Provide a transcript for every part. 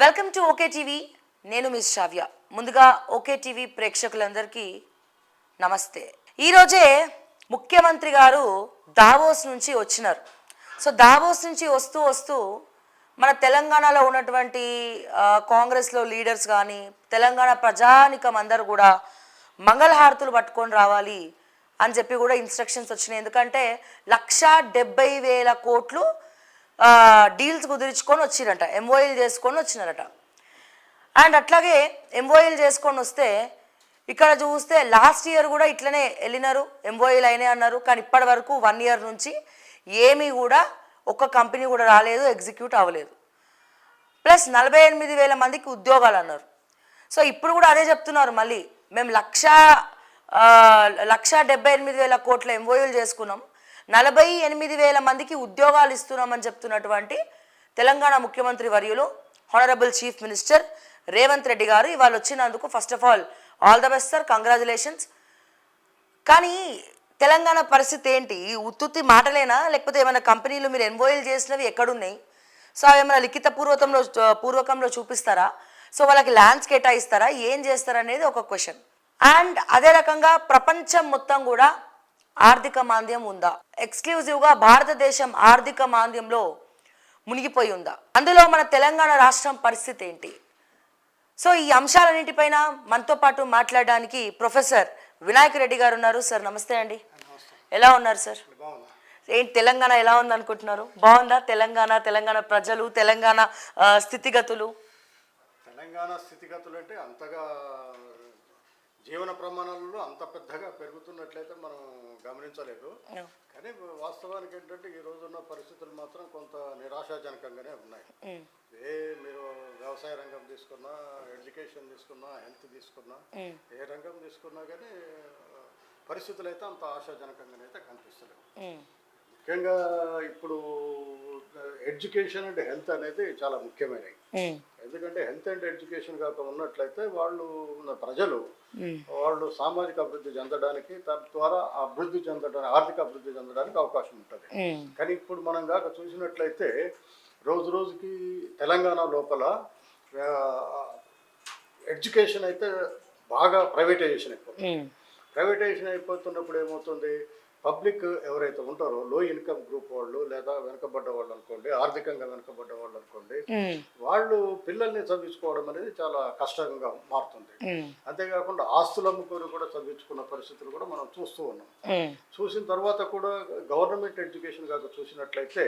Welcome to okay TV. నేను miss శ్రావ్య. ముందుగా okay TV ప్రేక్షకులందరికీ నమస్తే. ఈరోజే ముఖ్యమంత్రి గారు దావోస్ నుంచి వచ్చినారు. సో దావోస్ నుంచి వస్తూ వస్తూ మన తెలంగాణలో ఉన్నటువంటి కాంగ్రెస్లో లీడర్స్ కానీ తెలంగాణ ప్రజానికం అందరూ కూడా మంగళహారతులు పట్టుకొని రావాలి అని చెప్పి కూడా ఇన్స్ట్రక్షన్స్ వచ్చినాయి. ఎందుకంటే 1,70,000 కోట్లు డీల్స్ కుదిరించుకొని వచ్చిరట, ఎంఓఏలు చేసుకొని వచ్చినారట. అండ్ అట్లాగే ఎంఓఏలు చేసుకొని వస్తే ఇక్కడ చూస్తే లాస్ట్ ఇయర్ కూడా ఇట్లనే వెళ్ళినారు, ఎంఓఏలు అయినాయి అన్నారు. కానీ ఇప్పటి వరకు 1 ఇయర్ నుంచి ఏమీ కూడా ఒక్క కంపెనీ కూడా రాలేదు, ఎగ్జిక్యూట్ అవ్వలేదు. ప్లస్ 48,000 మందికి ఉద్యోగాలు అన్నారు. సో ఇప్పుడు కూడా అదే చెప్తున్నారు, మళ్ళీ మేము 1,78,000 కోట్ల ఎంఓఏలు చేసుకున్నాం, 48,000 మందికి ఉద్యోగాలు ఇస్తున్నామని చెప్తున్నటువంటి తెలంగాణ ముఖ్యమంత్రి వర్యులు honourable chief minister Revanth Reddy గారు ఇవాళ వచ్చినందుకు first of all the best sir, congratulations. కానీ తెలంగాణ పరిస్థితి ఏంటి? ఈ ఉత్తుత్తి మాటలేనా, లేకపోతే ఏమైనా కంపెనీలు మీరు ఎంఓఏలు చేసినవి ఎక్కడున్నాయి? సో అవి ఏమైనా లిఖిత పూర్వకంలో చూపిస్తారా? సో వాళ్ళకి ల్యాండ్స్ కేటాయిస్తారా? ఏం చేస్తారనేది ఒక క్వశ్చన్. అండ్ అదే రకంగా ప్రపంచం మొత్తం కూడా ఆర్థిక మాంద్యం ఉందా? ఎక్స్క్లూజివ్గా భారతదేశం ఆర్థిక మాంద్యంలో మునిగిపోయి ఉందా? అందులో మన తెలంగాణ రాష్ట్రం పరిస్థితి ఏంటి? సో ఈ అంశాలన్నింటిపైన మనతో పాటు మాట్లాడడానికి ప్రొఫెసర్ వినాయక్ రెడ్డి గారు ఉన్నారు. సార్ నమస్తే అండి, ఎలా ఉన్నారు సార్? ఏంటి తెలంగాణ ఎలా ఉంది అనుకుంటున్నారు? బాగుందా తెలంగాణ ప్రజలు, తెలంగాణ స్థితిగతులు? తెలంగాణ స్థితిగతులు అంటే అంతగా జీవన ప్రమాణాలలో అంత పెద్దగా పెరుగుతున్నట్లయితే మనం గమనించలేదు. కానీ వాస్తవానికి ఏంటంటే ఈ రోజున్న పరిస్థితులు మాత్రం కొంత నిరాశాజనకంగానే ఉన్నాయి. మీరు వ్యవసాయ రంగం తీసుకున్నా, ఎడ్యుకేషన్ తీసుకున్నా, హెల్త్ తీసుకున్నా, ఏ రంగం తీసుకున్నా కానీ పరిస్థితులు అయితే అంత ఆశాజనకంగానే అయితే కనిపిస్తలేవు. ముఖ్యంగా ఇప్పుడు ఎడ్యుకేషన్ అండ్ హెల్త్ అనేది చాలా ముఖ్యమైనవి. ఎందుకంటే హెల్త్ అండ్ ఎడ్యుకేషన్ కాక ఉన్నట్లయితే ప్రజలు వాళ్ళు సామాజిక అభివృద్ధి చెందడానికి, తద్వారా ఆర్థిక అభివృద్ధి చెందడానికి అవకాశం ఉంటుంది. కానీ ఇప్పుడు మనం కాక చూసినట్లయితే రోజు రోజుకి తెలంగాణ లోపల ఎడ్యుకేషన్ అయితే బాగా ప్రైవేటైజేషన్ అయిపోతున్నప్పుడు ఏమవుతుంది, పబ్లిక్ ఎవరైతే ఉంటారో లో ఇన్కమ్ గ్రూప్ వాళ్ళు లేదా వెనకబడ్డ వాళ్ళు అనుకోండి, ఆర్థికంగా వెనకబడ్డ వాళ్ళు అనుకోండి, వాళ్ళు పిల్లల్ని చదివించుకోవడం అనేది చాలా కష్టంగా మారుతుంది. అంతేకాకుండా ఆస్తులు అమ్ముకొని కూడా చదివించుకున్న పరిస్థితులు కూడా మనం చూస్తూ ఉన్నాం. చూసిన తర్వాత కూడా గవర్నమెంట్ ఎడ్యుకేషన్ కాక చూసినట్లయితే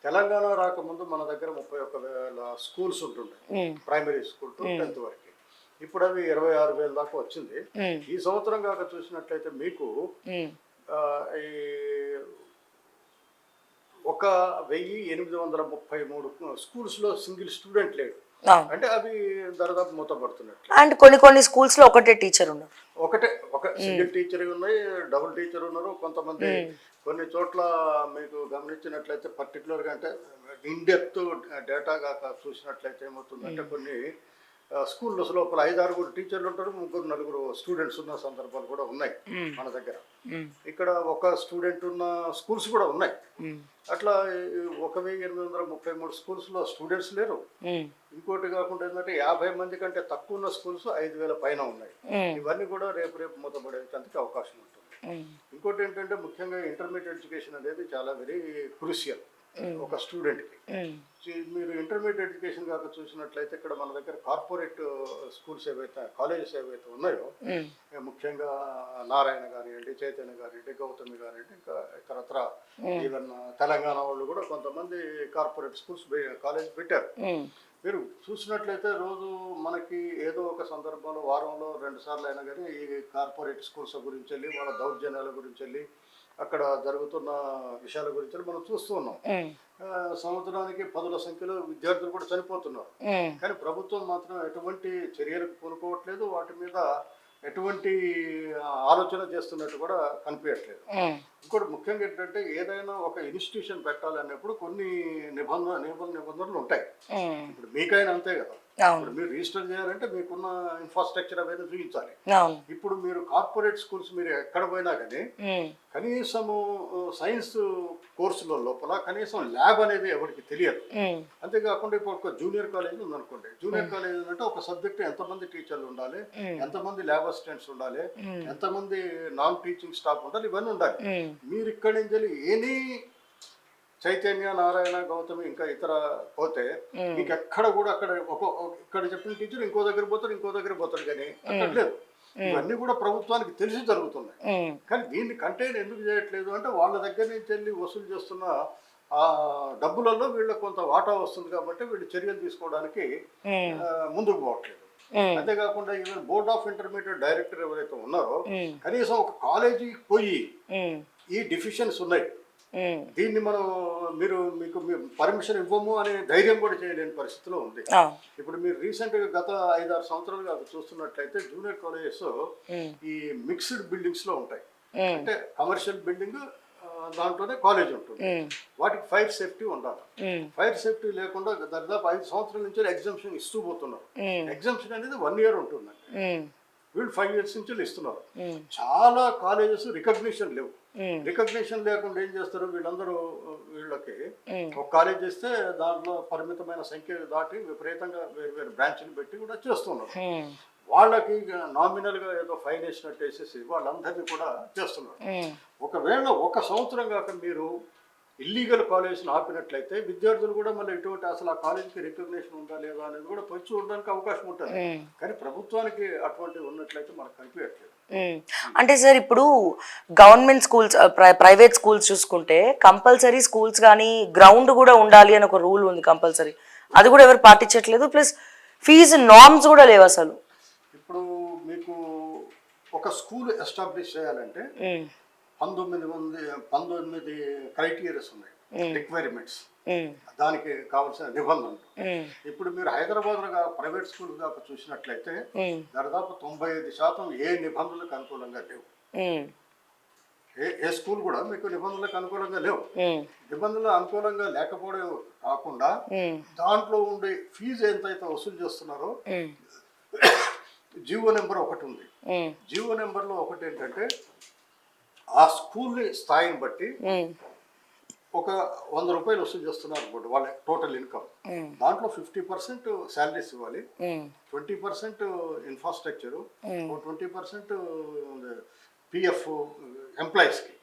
తెలంగాణ రాకముందు మన దగ్గర 31,000 స్కూల్స్ ఉంటుండే, ప్రైమరీ స్కూల్ టు 10th వరకు. ఇప్పుడు అవి 26,000 దాకా వచ్చింది. ఈ సంవత్సరం కాక చూసినట్లయితే మీకు 1,833 స్కూల్స్ లో సింగిల్ స్టూడెంట్ లేడు. అంటే అవి దాదాపు మూతపడుతున్నట్లు. అండ్ కొన్ని స్కూల్స్ లో ఒకటే టీచర్ ఉన్నారు, ఒక సింగిల్ టీచర్ ఉన్నాయి, డబుల్ టీచర్ ఉన్నారు. కొంతమంది కొన్ని చోట్ల మీకు గమనించినట్లయితే పర్టికులర్గా అంటే ఇన్ డెప్త్ డేటా కాక చూసినట్లయితే ఏమవుతుందంటే కొన్ని స్కూల్లో లోపల 5-6 టీచర్లు ఉంటారు, 3-4 స్టూడెంట్స్ ఉన్న సందర్భాలు కూడా ఉన్నాయి మన దగ్గర. ఇక్కడ ఒక స్టూడెంట్ ఉన్న స్కూల్స్ కూడా ఉన్నాయి. అట్లా 1,833 స్కూల్స్ లో స్టూడెంట్స్ లేరు. ఇంకోటి కాకుండా ఏంటంటే 50 మంది కంటే తక్కువ ఉన్న స్కూల్స్ 5,000 పైన ఉన్నాయి. ఇవన్నీ కూడా రేపు మూతపడేందుకు అవకాశం ఉంటుంది. ఇంకోటి ఏంటంటే ముఖ్యంగా ఇంటర్మీడియట్ ఎడ్యుకేషన్ అనేది చాలా వెరీ క్రూషియల్ ఒక స్టూడెంట్కి. మీరు ఇంటర్మీడియట్ ఎడ్యుకేషన్ కాక చూసినట్లయితే ఇక్కడ మన దగ్గర కార్పొరేట్ స్కూల్స్ కాలేజెస్ ఏవైతే ఉన్నాయో, ముఖ్యంగా నారాయణ కానివ్వండి, చైతన్య కానివ్వండి, గౌతమి కానివ్వండి, ఇంకా ఇతరత్ర ఈవెన్ తెలంగాణ వాళ్ళు కూడా కొంతమంది కార్పొరేట్ స్కూల్స్ కాలేజ్ పెట్టారు. మీరు చూసినట్లయితే రోజు మనకి ఏదో ఒక సందర్భంలో వారంలో 2 సార్లు అయినా కానీ ఈ కార్పొరేట్ స్కూల్స్ గురించి వెళ్ళి, వాళ్ళ దౌర్జన్యాల గురించి వెళ్ళి, అక్కడ జరుగుతున్న విషయాల గురించి మనం చూస్తూ ఉన్నాం. సంవత్సరానికి 10,000 సంఖ్యలో విద్యార్థులు కూడా చనిపోతున్నారు. కానీ ప్రభుత్వం మాత్రం ఎటువంటి చర్యలకు పూనుకోవట్లేదు, వాటి మీద ఎటువంటి ఆలోచన చేస్తున్నట్టు కూడా కనిపించట్లేదు. ఇంకోటి ముఖ్యంగా ఏంటంటే ఏదైనా ఒక ఇన్స్టిట్యూషన్ పెట్టాలన్నప్పుడు కొన్ని నిబంధనలు ఉంటాయి. ఇప్పుడు మీకైనా అంతే కదా, అవును ఇప్పుడు మీరు రిజిస్టర్ చేయాలంటే మీకున్న ఇన్ఫ్రాస్ట్రక్చర్ అవన్నీ చూపించాలి. అవును ఇప్పుడు మీరు కార్పొరేట్ స్కూల్స్ మీరు ఎక్కడ పోయినా కానీ ఉమ్, కనీసము సైన్స్ కోర్సుల లోపల కనీసం ల్యాబ్ అనేది ఎవరికి తెలియదు. ఉమ్, అంతేకాకుండా ఇప్పుడు ఒక జూనియర్ కాలేజ్ ఉందనుకోండి, జూనియర్ కాలేజ్ అంటే ఒక సబ్జెక్ట్ ఎంతమంది టీచర్లు ఉండాలి, ఎంతమంది ల్యాబ్ అసిస్టెంట్స్ ఉండాలి, ఎంతమంది నాన్ టీచింగ్ స్టాఫ్ ఉండాలి, ఇవన్నీ ఉండాలి. ఉమ్, మీరు ఇక్కడి నుంచి ఎనీ చైతన్య, నారాయణ, గౌతమి ఇంకా ఇతర పోతే మీకు ఎక్కడ కూడా అక్కడ ఇక్కడ చెప్పిన టీచర్ ఇంకో దగ్గర పోతారు, ఇంకో దగ్గర పోతారు, కానీ అక్కడ లేదు. ఇవన్నీ కూడా ప్రభుత్వానికి తెలిసి జరుగుతున్నాయి. ఉమ్, కానీ దీన్ని కంటైన్ ఎందుకు చేయట్లేదు అంటే వాళ్ళ దగ్గర నుంచి వెళ్ళి వసూలు చేస్తున్న ఆ డబ్బులలో వీళ్ళకి కొంత వాటా వస్తుంది కాబట్టి వీళ్ళు చర్యలు తీసుకోవడానికి ముందుకు పోవట్లేదు. అంతేకాకుండా even board of intermediate director ఎవరైతే ఉన్నారో కనీసం ఒక కాలేజీకి పోయి ఈ డిఫిషన్స్ ఉన్నాయి, దీన్ని మనం మీకు పర్మిషన్ ఇవ్వము అనే ధైర్యం కూడా చేయలేని పరిస్థితిలో ఉంది. ఇప్పుడు మీరు రీసెంట్గా గత 5-6 సంవత్సరాలుగా చూస్తున్నట్లయితే జూనియర్ కాలేజెస్ ఈ మిక్స్డ్ బిల్డింగ్స్ లో ఉంటాయి. అంటే కమర్షియల్ బిల్డింగ్ దాంట్లోనే కాలేజ్ ఉంటుంది. వాటికి ఫైర్ సేఫ్టీ ఉండాలి. ఫైర్ సేఫ్టీ లేకుండా దాదాపు 5 సంవత్సరాల నుంచి ఎగ్జామ్షన్ ఇస్తూ పోతున్నారు. ఎగ్జామ్షన్ అనేది 1 year ఉంటుందండి. వీళ్ళు 5 years నుంచి ఇస్తున్నారు. చాలా కాలేజెస్ రికగ్నిషన్ లేవు. రికగ్నిషన్ లేకుండా ఏం చేస్తారు వీళ్ళందరూ, వీళ్ళకి ఒక కాలేజ్ ఇస్తే దాంట్లో పరిమితమైన సంఖ్య దాటి విపరీతంగా వేరు వేరు బ్రాంచ్ని పెట్టి కూడా చేస్తున్నారు. వాళ్ళకి నామినల్ గా ఏదో ఫైన్ వేసినట్టు వేసేసి వాళ్ళందరినీ కూడా చేస్తున్నారు. ఒకవేళ 1 సంవత్సరం కాక మీరు ఇల్లీగల్ కాలేజ్ని ఆపినట్లయితే విద్యార్థులు కూడా మళ్ళీ ఇటువంటి అసలు ఆ కాలేజీకి రికగ్నిషన్ ఉందా లేదా అనేది కూడా పోయి చూడడానికి అవకాశం ఉంటుంది. కానీ ప్రభుత్వానికి అటువంటివి ఉన్నట్లయితే మనకు కనిపించట్లేదు. అంటే సార్ ఇప్పుడు గవర్నమెంట్ స్కూల్స్, ప్రైవేట్ స్కూల్స్ చూసుకుంటే కంపల్సరీ స్కూల్స్ కానీ గ్రౌండ్ కూడా ఉండాలి అని ఒక రూల్ ఉంది కంపల్సరీ. అది కూడా ఎవరు పాటించట్లేదు. ప్లస్ ఫీజు నార్మ్స్ కూడా లేవు అసలు. ఇప్పుడు మీకు ఒక స్కూల్ ఎస్టాబ్లిష్ చేయాలంటే 19 క్రైటీరియాస్ ఉన్నాయి, రిక్వైర్మెంట్స్, దానికి కావాల్సిన నిబంధనలు. ఇప్పుడు మీరు హైదరాబాద్ ప్రైవేట్ స్కూల్ దాకా చూసినట్లయితే దాదాపు 95% ఏ నిబంధనలకు అనుకూలంగా లేవు. ఏ స్కూల్ కూడా మీకు నిబంధనలకు అనుకూలంగా లేవు. నిబంధనలు అనుకూలంగా లేకపోవడం కాకుండా దాంట్లో ఉండే ఫీజు ఎంతైతే వసూలు చేస్తున్నారో జీవో నెంబర్ ఒకటి ఉంది. జీవో నెంబర్లో ఒకటి ఏంటంటే ఆ స్కూల్ స్థాయిని బట్టి ఒక 100 రూపాయలు వసూలు చేస్తున్నారు అనుకోండి వాళ్ళ టోటల్ ఇన్కమ్. దాంట్లో 50% శాలరీస్ ఇవ్వాలి, 20% ఇన్ఫ్రాస్ట్రక్చర్, 20% పిఎఫ్ ఎంప్లాయీస్కి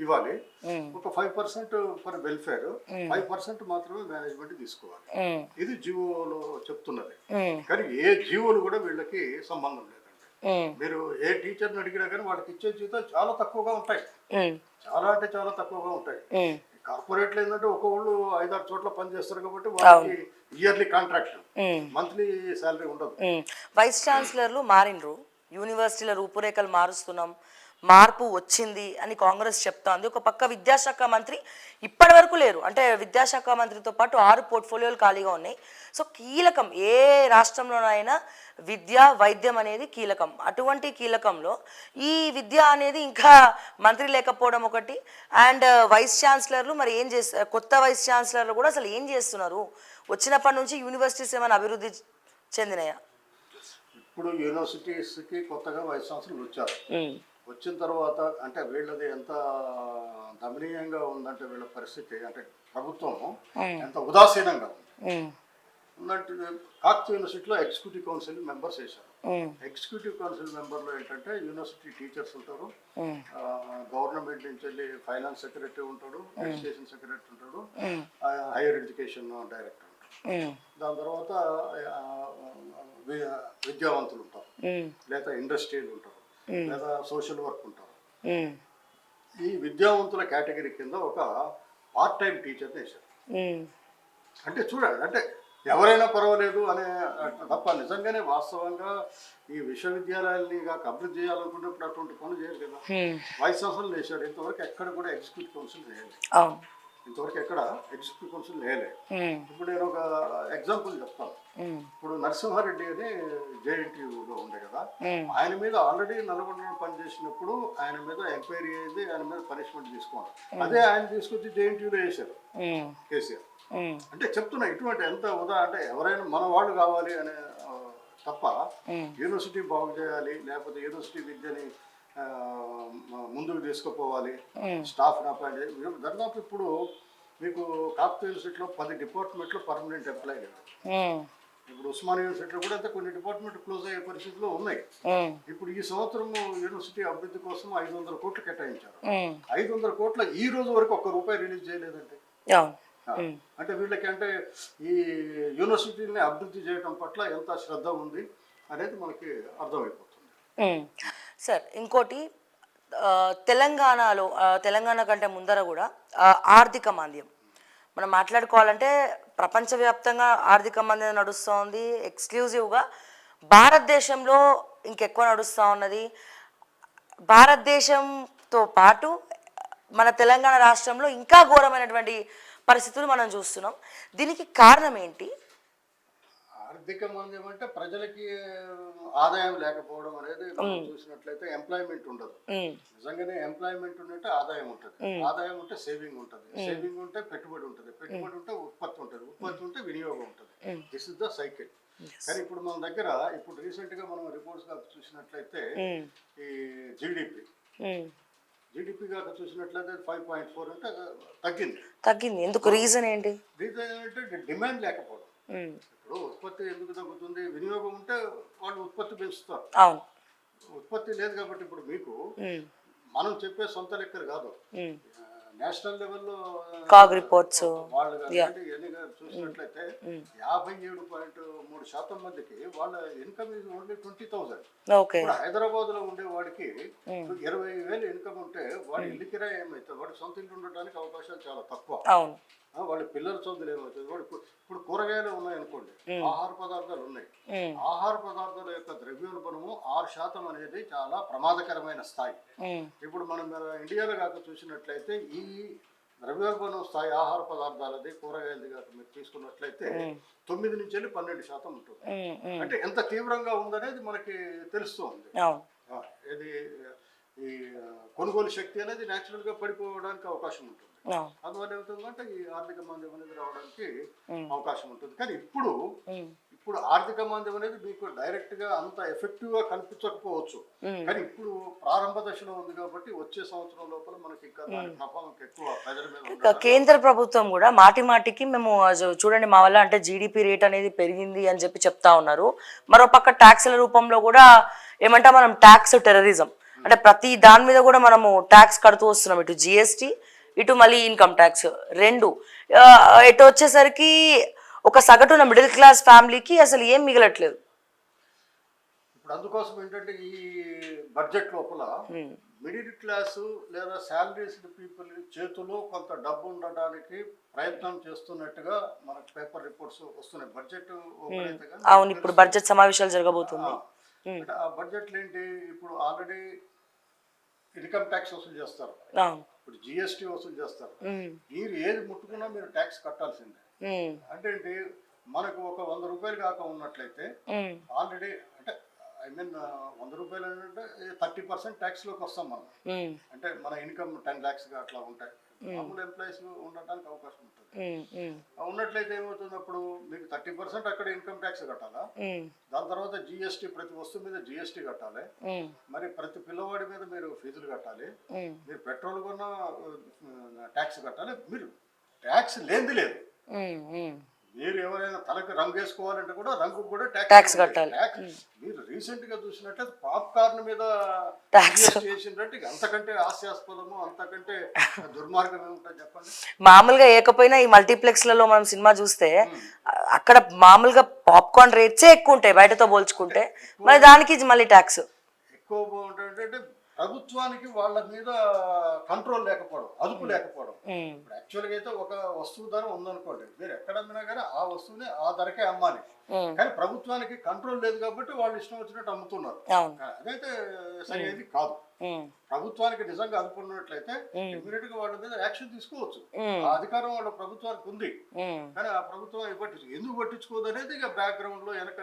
ఇవ్వాలి, ఒక 5% ఫర్ వెల్ఫేర్, 5% మాత్రమే మేనేజ్మెంట్ తీసుకోవాలి. ఇది జియోలో చెప్తున్నది. కానీ ఏ జియోలు కూడా వీళ్ళకి సంబంధం లేదండి. మీరు ఏ టీచర్ని అడిగినా కానీ వాళ్ళకి ఇచ్చే జీతాలు చాలా తక్కువగా ఉంటాయి. చాలా అంటే చాలా తక్కువగా ఉంటాయి. కార్పొరేట్లు ఏంటంటే ఒక్కొక్కళ్ళు 5-6 చోట్ల పని చేస్తారు కాబట్టి వాళ్ళకి ఇయర్లీ కాంట్రాక్ట్, మంత్లీ శాలరీ ఉండదు. వైస్ ఛాన్సలర్లు మారినరు, యూనివర్సిటీల రూపురేఖలు మారుస్తున్నాం, మార్పు వచ్చింది అని కాంగ్రెస్ చెప్తోంది. ఒక పక్క విద్యాశాఖ మంత్రి ఇప్పటి వరకు లేరు. అంటే విద్యాశాఖ మంత్రితో పాటు 6 పోర్ట్ఫోలియోలు ఖాళీగా ఉన్నాయి. సో కీలకం, ఏ రాష్ట్రంలోనైనా విద్య వైద్యం అనేది కీలకం. అటువంటి కీలకంలో ఈ విద్య అనేది ఇంకా మంత్రి లేకపోవడం ఒకటి. అండ్ వైస్ ఛాన్సలర్లు మరి ఏం చేస్తారు, కొత్త వైస్ ఛాన్సలర్లు కూడా అసలు ఏం చేస్తున్నారు? వచ్చినప్పటి నుంచి యూనివర్సిటీస్ ఏమైనా అభివృద్ధి చెందినాయా? ఇప్పుడు యూనివర్సిటీస్కి కొత్తగా వైస్ ఛాన్సలర్లు వచ్చారు. వచ్చిన తర్వాత అంటే వీళ్ళది ఎంత దమనీయంగా ఉందంటే వీళ్ళ పరిస్థితి, అంటే ప్రభుత్వం ఎంత ఉదాసీనంగా ఉంది ఉన్నట్టు. కాకతీయ యూనివర్సిటీలో ఎగ్జిక్యూటివ్ కౌన్సిల్ మెంబర్స్ వేశారు. ఎగ్జిక్యూటివ్ కౌన్సిల్ మెంబర్లో ఏంటంటే యూనివర్సిటీ టీచర్స్ ఉంటారు, గవర్నమెంట్ నుంచి వెళ్ళి ఫైనాన్స్ సెక్రటరీ ఉంటాడు, ఎడ్యుకేషన్ సెక్రటరీ ఉంటాడు, హైయర్ ఎడ్యుకేషన్ డైరెక్టర్ ఉంటాడు, దాని తర్వాత విద్యావంతులు ఉంటారు, లేదా ఇండస్ట్రియల్ ఉంటారు, లేదా సోషల్ వర్క్ ఉంటారు. ఈ విద్యావంతుల కేటగిరీ కింద ఒక పార్ట్ టైం టీచర్ని వేశారు. అంటే చూడండి, అంటే ఎవరైనా పర్వాలేదు అనే తప్ప నిజంగానే వాస్తవంగా ఈ విశ్వవిద్యాలయాల్ని అభివృద్ధి చేయాలనుకున్నప్పుడు అటువంటి పనులు చేయరు కదా. వైస్ ఛాన్సలర్ వేశారు. ఇంతవరకు ఎక్కడ కూడా ఎగ్జిక్యూటివ్ కౌన్సిల్ వేయలేదు. ఇంతవరకు ఎక్కడ ఎగ్జిక్యూటివ్ కౌన్సిల్ వేయలేదు. ఇప్పుడు నేను ఒక ఎగ్జాంపుల్ చెప్తాను. ఇప్పుడు నరసింహారెడ్డి అని జేఎన్టీయూలో ఉండే కదా, ఆయన మీద ఆల్రెడీ నల్గొండలో పనిచేసినప్పుడు ఆయన మీద ఎంక్వైరీ అయింది, ఆయన మీద పనిష్మెంట్ తీసుకోవాలి. అదే ఆయన తీసుకొచ్చి జేఎన్టీయూలో వేశారు కేసీఆర్. అంటే చెప్తున్నా ఇటువంటి ఎంత అంటే ఎవరైనా మన వాళ్ళు కావాలి అనే తప్ప యూనివర్సిటీ బాగు చేయాలి, లేకపోతే యూనివర్సిటీ విద్యని ముందుకు తీసుకుపోవాలి, స్టాఫ్ని అపాయింట్ చేయాలి. దాదాపు ఇప్పుడు మీకు కాకతీయ యూనివర్సిటీలో 10 డిపార్ట్మెంట్లు పర్మనెంట్ ఎంప్లాయీ లేదు. ఇప్పుడు ఉస్మాన్ యూనివర్సిటీలో కూడా అంతే కొన్ని డిపార్ట్మెంట్ క్లోజ్ అయ్యే పరిస్థితుల్లో ఉన్నాయి. ఇప్పుడు ఈ సంవత్సరం యూనివర్సిటీ అభివృద్ధి కోసం 500 కోట్లు కేటాయించారు. 500 కోట్ల ఈ రోజు వరకు ₹1 రిలీజ్ చేయలేదండి. అంటే వీళ్ళకి అంటే ఈ యూనివర్సిటీని అభివృద్ధి చేయడం పట్ల ఎంత శ్రద్ధ ఉంది అనేది మనకి అర్థమైపోతుంది. సార్ ఇంకోటి, తెలంగాణలో తెలంగాణ కంటే ముందర కూడా ఆర్థిక మాంద్యం మనం మాట్లాడుకోవాలంటే ప్రపంచవ్యాప్తంగా ఆర్థిక మాంద్యం నడుస్తూ ఉంది. ఎక్స్క్లూజివ్గా భారతదేశంలో ఇంకెక్కువ నడుస్తూ ఉన్నది. భారతదేశంతో పాటు మన తెలంగాణ రాష్ట్రంలో ఇంకా ఘోరమైనటువంటి పరిస్థితులు మనం చూస్తున్నాం. దీనికి కారణం ఏంటి? ఆర్థిక మాంద్యం అంటే ప్రజలకి ఆదాయం లేకపోవడం అనేది మనం చూసినట్లయితే ఎంప్లాయ్మెంట్ ఉండదు. నిజంగానే ఎంప్లాయ్మెంట్ ఉంటే ఆదాయం ఉంటుంది, ఆదాయం ఉంటే సేవింగ్ ఉంటుంది, సేవింగ్ ఉంటే పెట్టుబడి ఉంటుంది, పెట్టుబడి ఉంటే ఉత్పత్తి ఉంటుంది, ఉత్పత్తి ఉంటే వినియోగం ఉంటుంది. This is the cycle. కానీ ఇప్పుడు మన దగ్గర ఇప్పుడు రీసెంట్ గా మనం రిపోర్ట్స్ గా చూసినట్లయితే ఈ జీడిపి కాక చూసినట్లయితే 5.4 అంటే తగ్గింది. ఎందుకు? రీజన్ ఏంటి? రీజన్ ఏంటంటే డిమాండ్ లేకపోవడం. ఇప్పుడు ఉత్పత్తి ఎందుకు తగ్గుతుంది? వినియోగం ఉంటే వాళ్ళు ఉత్పత్తి పెంచుతారు. ఉత్పత్తి లేదు కాబట్టి ఇప్పుడు మీకు మనం చెప్పే సొంత లెక్కలు కాదు, నేషనల్ లెవెల్లో కాగ్ రిపోర్ట్స్ వాళ్ళు చూసినట్లయితే 57.3% మందికి వాళ్ళ ఇన్కమ్ ఇది ఓన్లీ 20,000. హైదరాబాద్ లో ఉండే వాడికి 20,000 ఇన్కమ్ ఉంటే వాడి ఇల్లు కిరాయి ఏమైతే వాడి సొంత ఇల్లు ఉండడానికి అవకాశాలు చాలా తక్కువ. వాళ్ళ పిల్లల చదువులు ఏమవుతుంది? వాడు ఇప్పుడు కూరగాయలు ఉన్నాయనుకోండి, ఆహార పదార్థాలు ఉన్నాయి. ఆహార పదార్థాల యొక్క ద్రవ్యోల్బణము 6% అనేది చాలా ప్రమాదకరమైన స్థాయి. ఇప్పుడు మనం ఇండియాలో కాక చూసినట్లయితే ఈ ద్రవ్యోల్బణం స్థాయి ఆహార పదార్థాలది కూరగాయలది కాక మీరు తీసుకున్నట్లయితే 9 నుంచి వెళ్ళి 12% ఉంటుంది. అంటే ఎంత తీవ్రంగా ఉందనేది మనకి తెలుస్తూ ఉంది. ఇది ఈ కొనుగోలు శక్తి అనేది న్యాచురల్ గా పడిపోవడానికి అవకాశం ఉంటుంది. అందువల్ల ఏమవుతుందంటే ఈ ఆర్థిక మాంద్యం అనేది రావడానికి అవకాశం ఉంటుంది. కానీ ఇప్పుడు ఆర్థిక మాంద్యం అనేది మీకు డైరెక్ట్ గా అంత ఎఫెక్టివ్ గా కనిపించకపోవచ్చు. కానీ ఇప్పుడు ప్రారంభ దశలో ఉంది కాబట్టి వచ్చే సంవత్సరం లోపల మనకి ఇంకా దాని ప్రభావం ఎక్కువ ప్రజల మీద. కేంద్ర ప్రభుత్వం కూడా మాటికి మేము చూడండి మా వల్ల అంటే జీడిపి రేట్ అనేది పెరిగింది అని చెప్పి చెప్తా ఉన్నారు. మరోపక్క ట్యాక్స్ల రూపంలో కూడా ఏమంటా మనం ట్యాక్స్ టెర్రరిజం అంటే ప్రతి దాని మీద కూడా మనము ట్యాక్స్ కడుతూ వస్తున్నాం. ఇటు జిఎస్టీ ఇటు మళ్ళీ ఇన్కమ్ ట్యాక్స్ రెండు. ఇటు వచ్చేసరికి ఒక సగటున మిడిల్ క్లాస్ ఫ్యామిలీకి అసలు ఏం మిగలట్లేదు. ఇప్పుడు అందుకోసం ఏంటంటే ఈ బడ్జెట్ లోపల మిడిల్ క్లాస్ లేదా శాలరీస్డ్ పీపుల్ చేతిలో కొంత డబ్బు ఉండడానికి ప్రయత్నం చేస్తున్నట్టుగా మనకు పేపర్ రిపోర్ట్స్ వస్తున్నాయి. బడ్జెట్ అవును, ఇప్పుడు బడ్జెట్ సమావేశాలు జరగబోతుంది. ఆ బడ్జెట్లు ఏంటి? ఇప్పుడు ఆల్రెడీ ఇన్కమ్ ట్యాక్స్ వసూలు చేస్తారు, ఇప్పుడు జిఎస్టీ వసూలు చేస్తారు. మీరు ఏది ముట్టుకున్నా మీరు ట్యాక్స్ కట్టాల్సిందే. అంటే ఏంటి? మనకు ఒక ₹100 కాక ఉన్నట్లయితే ఆల్రెడీ అంటే ₹100 అంటే 30% ట్యాక్స్ లోకి వస్తాం మనం. అంటే మన ఇన్కమ్ 10 lakhs అట్లా ఉంటాయి. మామూలు ఎంప్లాయీస్ ఉండడానికి అవకాశం ఉంటుంది. ఉన్నట్లయితే ఏమవుతుంది? అప్పుడు మీకు 30% అక్కడ ఇన్కమ్ ట్యాక్స్ కట్టాలా, దాని తర్వాత జిఎస్టీ ప్రతి వస్తువు మీద జిఎస్టీ కట్టాలి, మరి ప్రతి పిల్లవాడి మీద మీరు ఫీజులు కట్టాలి, మీరు పెట్రోల్ కొన్నా ట్యాక్స్ కట్టాలి. మీరు ట్యాక్స్ లేనిది లేదు. మీరు ఎవరైనా తలకి రంగు వేసుకోవాలంటే కూడా రంగు కూడా ట్యాక్స్ కట్టాలి. మీరు రీసెంట్ గా చూసినట్లయితే పాప్కార్న్ మీద ట్యాక్స్ చేసినట్టు అంతకంటే హాస్యాస్పదము అంతకంటే దుర్మార్గం ఏముంటుంది చెప్పండి. మామూలుగా ఏకపోయినా ఈ మల్టీప్లెక్స్ లలో మనం సినిమా చూస్తే అక్కడ మామూలుగా పాప్కార్న్ రేట్సే ఎక్కువ ఉంటాయి బయటతో పోల్చుకుంటే, మరి దానికి మళ్ళీ ట్యాక్స్ ఎక్కువ బాగుంటుంది. ప్రభుత్వానికి వాళ్ళ మీద కంట్రోల్ లేకపోవడం, అదుపు లేకపోవడం. ఇప్పుడు యాక్చువల్గా అయితే ఒక వస్తువు ధర ఉందనుకోండి, మీరు ఎక్కడ అమ్మినా కానీ ఆ వస్తువుని ఆ ధరకే అమ్మాలి. కానీ ప్రభుత్వానికి కంట్రోల్ లేదు కాబట్టి వాళ్ళు ఇష్టం వచ్చినట్టు అమ్ముతున్నారు. అదైతే సరైనది కాదు. ప్రభుత్వానికి నిజంగా అదుపు ఉన్నట్లయితే ఇమీడియట్ గా వాళ్ళ మీద యాక్షన్ తీసుకోవచ్చు. ఆ అధికారం వాళ్ళ ప్రభుత్వానికి ఉంది. కానీ ఆ ప్రభుత్వం ఎందుకు పట్టించుకోదు అనేది ఇక బ్యాక్గ్రౌండ్ లో వెనక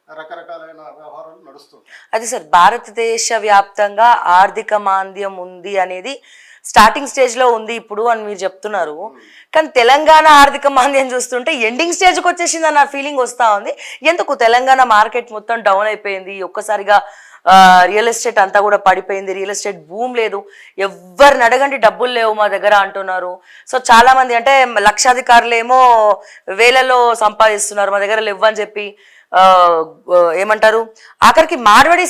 రకరకాలైన వ్యవహారాలు నడుస్తుంది. అది సార్ భారతదేశ వ్యాప్తంగా ఆర్థిక మాంద్యం ఉంది అనేది స్టార్టింగ్ స్టేజ్లో ఉంది ఇప్పుడు అని మీరు చెప్తున్నారు. కానీ తెలంగాణ ఆర్థిక మాంద్యం చూస్తుంటే ఎండింగ్ స్టేజ్కి వచ్చేసింది అన్న ఫీలింగ్ వస్తూ ఉంది. ఎందుకు తెలంగాణ మార్కెట్ మొత్తం డౌన్ అయిపోయింది, ఒక్కసారిగా రియల్ ఎస్టేట్ అంతా కూడా పడిపోయింది, రియల్ ఎస్టేట్ భూమి లేదు, ఎవరిని అడగండి డబ్బులు లేవు మా దగ్గర అంటున్నారు. సో చాలా మంది అంటే లక్షాధికారులు ఏమో వేలలో సంపాదిస్తున్నారు, మా దగ్గర లేవు అని చెప్పి ఏమంటారు, ఆఖరికి మార్వడి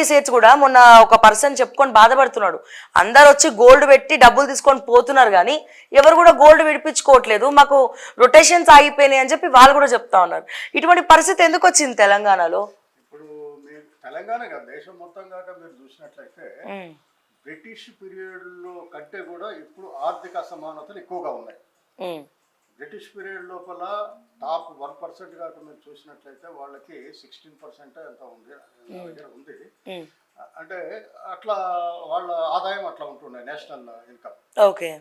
సేట్స్ కూడా మొన్న ఒక పర్సన్ చెప్పుకొని బాధపడుతున్నాడు. అందరు వచ్చి గోల్డ్ పెట్టి డబ్బులు తీసుకొని పోతున్నారు కానీ ఎవరు కూడా గోల్డ్ విడిపించుకోవట్లేదు, మాకు రొటేషన్స్ ఆగిపోయినాయి అని చెప్పి వాళ్ళు కూడా చెప్తా ఉన్నారు. ఇటువంటి పరిస్థితి ఎందుకు వచ్చింది తెలంగాణలో? ఇప్పుడు మీరు తెలంగాణ కాదు దేశం మొత్తం కాక మీరు చూసినట్లయితే బ్రిటిష్ పీరియడ్లో కంటే కూడా ఇప్పుడు ఆర్థిక అసమానతలు ఎక్కువగా ఉన్నాయి. బ్రిటిష్ పీరియడ్ లోపల టాప్ 1% కాక మీరు చూసినట్లయితే వాళ్ళకి 16% ఎంత ఉంది ఉంది. అంటే అట్లా వాళ్ళ ఆదాయం అట్లా ఉంటుండే నేషనల్ ఇన్కమ్.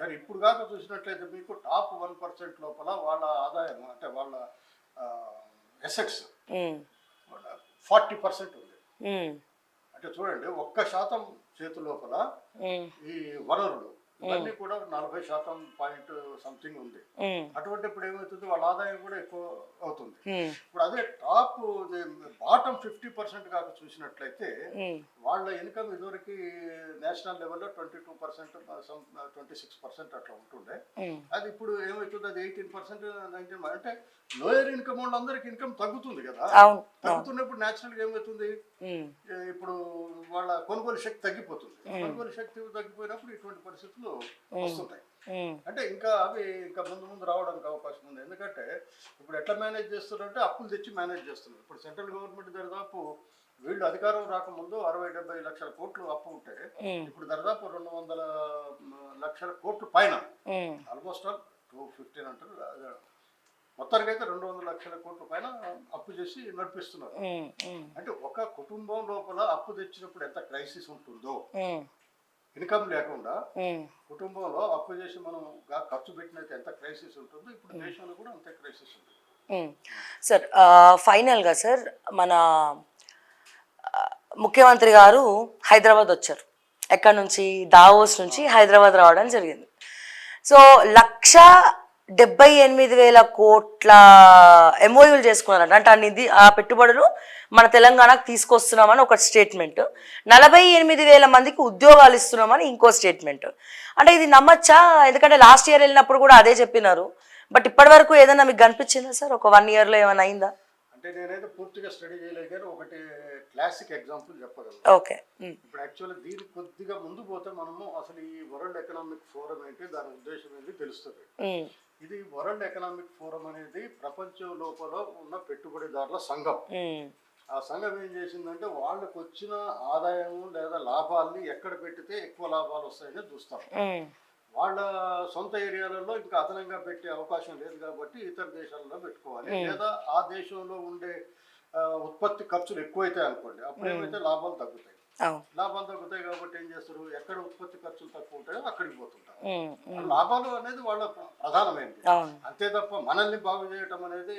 కానీ ఇప్పుడు కాక చూసినట్లయితే మీకు టాప్ 1% లోపల వాళ్ళ ఆదాయం అంటే వాళ్ళ ఎసెట్స్ 40% ఉంది. అంటే చూడండి 1% చేతు లోపల ఈ వనరులు ఇవన్నీ కూడా 40% పాయింట్ సంథింగ్ ఉంది. అటువంటి ఇప్పుడు ఏమవుతుంది వాళ్ళ ఆదాయం కూడా ఎక్కువ అవుతుంది. ఇప్పుడు అదే టాప్ బాటమ్ 50% కాక చూసినట్లయితే వాళ్ళ ఇన్కమ్ ఇదివరకు నేషనల్ లెవెల్లో 22%, 26% అట్లా ఉంటుండే. అది ఇప్పుడు ఏమవుతుంది అది 18%, 19%. అంటే లోయర్ ఇన్కమ్ వాళ్ళందరికి ఇన్కమ్ తగ్గుతుంది కదా. తగ్గుతున్నప్పుడు న్యాచురల్గా ఏమవుతుంది ఇప్పుడు వాళ్ళ కొనుగోలు శక్తి తగ్గిపోతుంది. కొనుగోలు శక్తి తగ్గిపోయినప్పుడు ఇటువంటి పరిస్థితులు వస్తుంటాయి. అంటే ఇంకా అవి ఇంకా ముందు రావడానికి అవకాశం ఉంది. ఎందుకంటే ఇప్పుడు ఎట్లా మేనేజ్ చేస్తున్నారంటే అప్పులు తెచ్చి మేనేజ్ చేస్తున్నారు. ఇప్పుడు సెంట్రల్ గవర్నమెంట్ దాదాపు వీళ్ళు అధికారం రాకముందు 60-70 లక్షల కోట్లు అప్పు ఉంటే ఇప్పుడు దాదాపు 200 లక్షల కోట్లు పైన, ఆల్మోస్ట్ 215 అంటారు, మొత్తానికి అయితే 200 లక్షల కోట్ల పైన అప్పు చేసి నడిపిస్తున్నారు. అంటే ఒక కుటుంబం లోపల అప్పు తెచ్చినప్పుడు ఎంత క్రైసిస్ ఉంటుందో, ఇన్కమ్ లేకుండా కుటుంబంలో అప్పు చేసి మనం ఖర్చు పెట్టినట్టు ఎంత క్రైసిస్ ఉంటుందో ఇప్పుడు దేశంలో కూడా అంతే క్రైసిస్ ఉంటుంది. సార్ ఫైనల్గా సార్ మన ముఖ్యమంత్రి గారు హైదరాబాద్ వచ్చారు. ఎక్కడి నుంచి? దావోస్ నుంచి హైదరాబాద్ రావడం జరిగింది. సో 1,78,000 కోట్ల ఎంఓయూలు చేసుకున్నారంట. అంటే ఆ నిధి ఆ పెట్టుబడులు మన తెలంగాణకు తీసుకొస్తున్నామని ఒక స్టేట్మెంట్, 48,000 మందికి ఉద్యోగాలు ఇస్తున్నామని ఇంకో స్టేట్మెంట్. అంటే ఇది నమ్మచ్చా? ఎందుకంటే లాస్ట్ ఇయర్ వెళ్ళినప్పుడు కూడా అదే చెప్పినారు. బట్ ఇప్పటి వరకు ఏదైనా మీకు కనిపించిందా సార్? ఒక 1 yearలో ఏమైనా అయిందా? అంటే నేనైతే పూర్తిగా స్టడీ చేయలేదు కానీ ఒకటి క్లాసిక్ ఎగ్జాంపుల్ చెప్పగలను. ఓకే. ఇప్పుడు యాక్చువల్లీ దీనికి కొద్దిగా ముందు పోతే మనము అసలు ఈ వరల్డ్ ఎకనామిక్ ఫోరం ఏంటి, దాని ఉద్దేశం ఏంటి తెలుస్తుంది. ఇది వరల్డ్ ఎకనామిక్ ఫోరం అనేది ప్రపంచం లోపల ఉన్న పెట్టుబడిదారుల సంఘం. ఆ సంఘం ఏం చేసిందంటే వాళ్ళకు వచ్చిన ఆదాయం లేదా లాభాలని ఎక్కడ పెట్టితే ఎక్కువ లాభాలు వస్తాయని చూస్తారు. వాళ్ళ సొంత ఏరియాలలో ఇంకా అదనంగా పెట్టే అవకాశం లేదు కాబట్టి ఇతర దేశాలలో పెట్టుకోవాలి. లేదా ఆ దేశంలో ఉండే ఉత్పత్తి ఖర్చులు ఎక్కువైతాయి అనుకోండి, అప్పుడు ఏమైతే లాభాలు తగ్గుతాయి. లాభాలు తగ్గుతాయి కాబట్టి ఏం చేస్తారు, ఎక్కడ ఉత్పత్తి ఖర్చులు తక్కువ ఉంటాయో అక్కడికి పోతుంటారు. లాభాలు అనేది వాళ్ళ ప్రధానమైనది, అంతే తప్ప మనల్ని బాగు చేయటం అనేది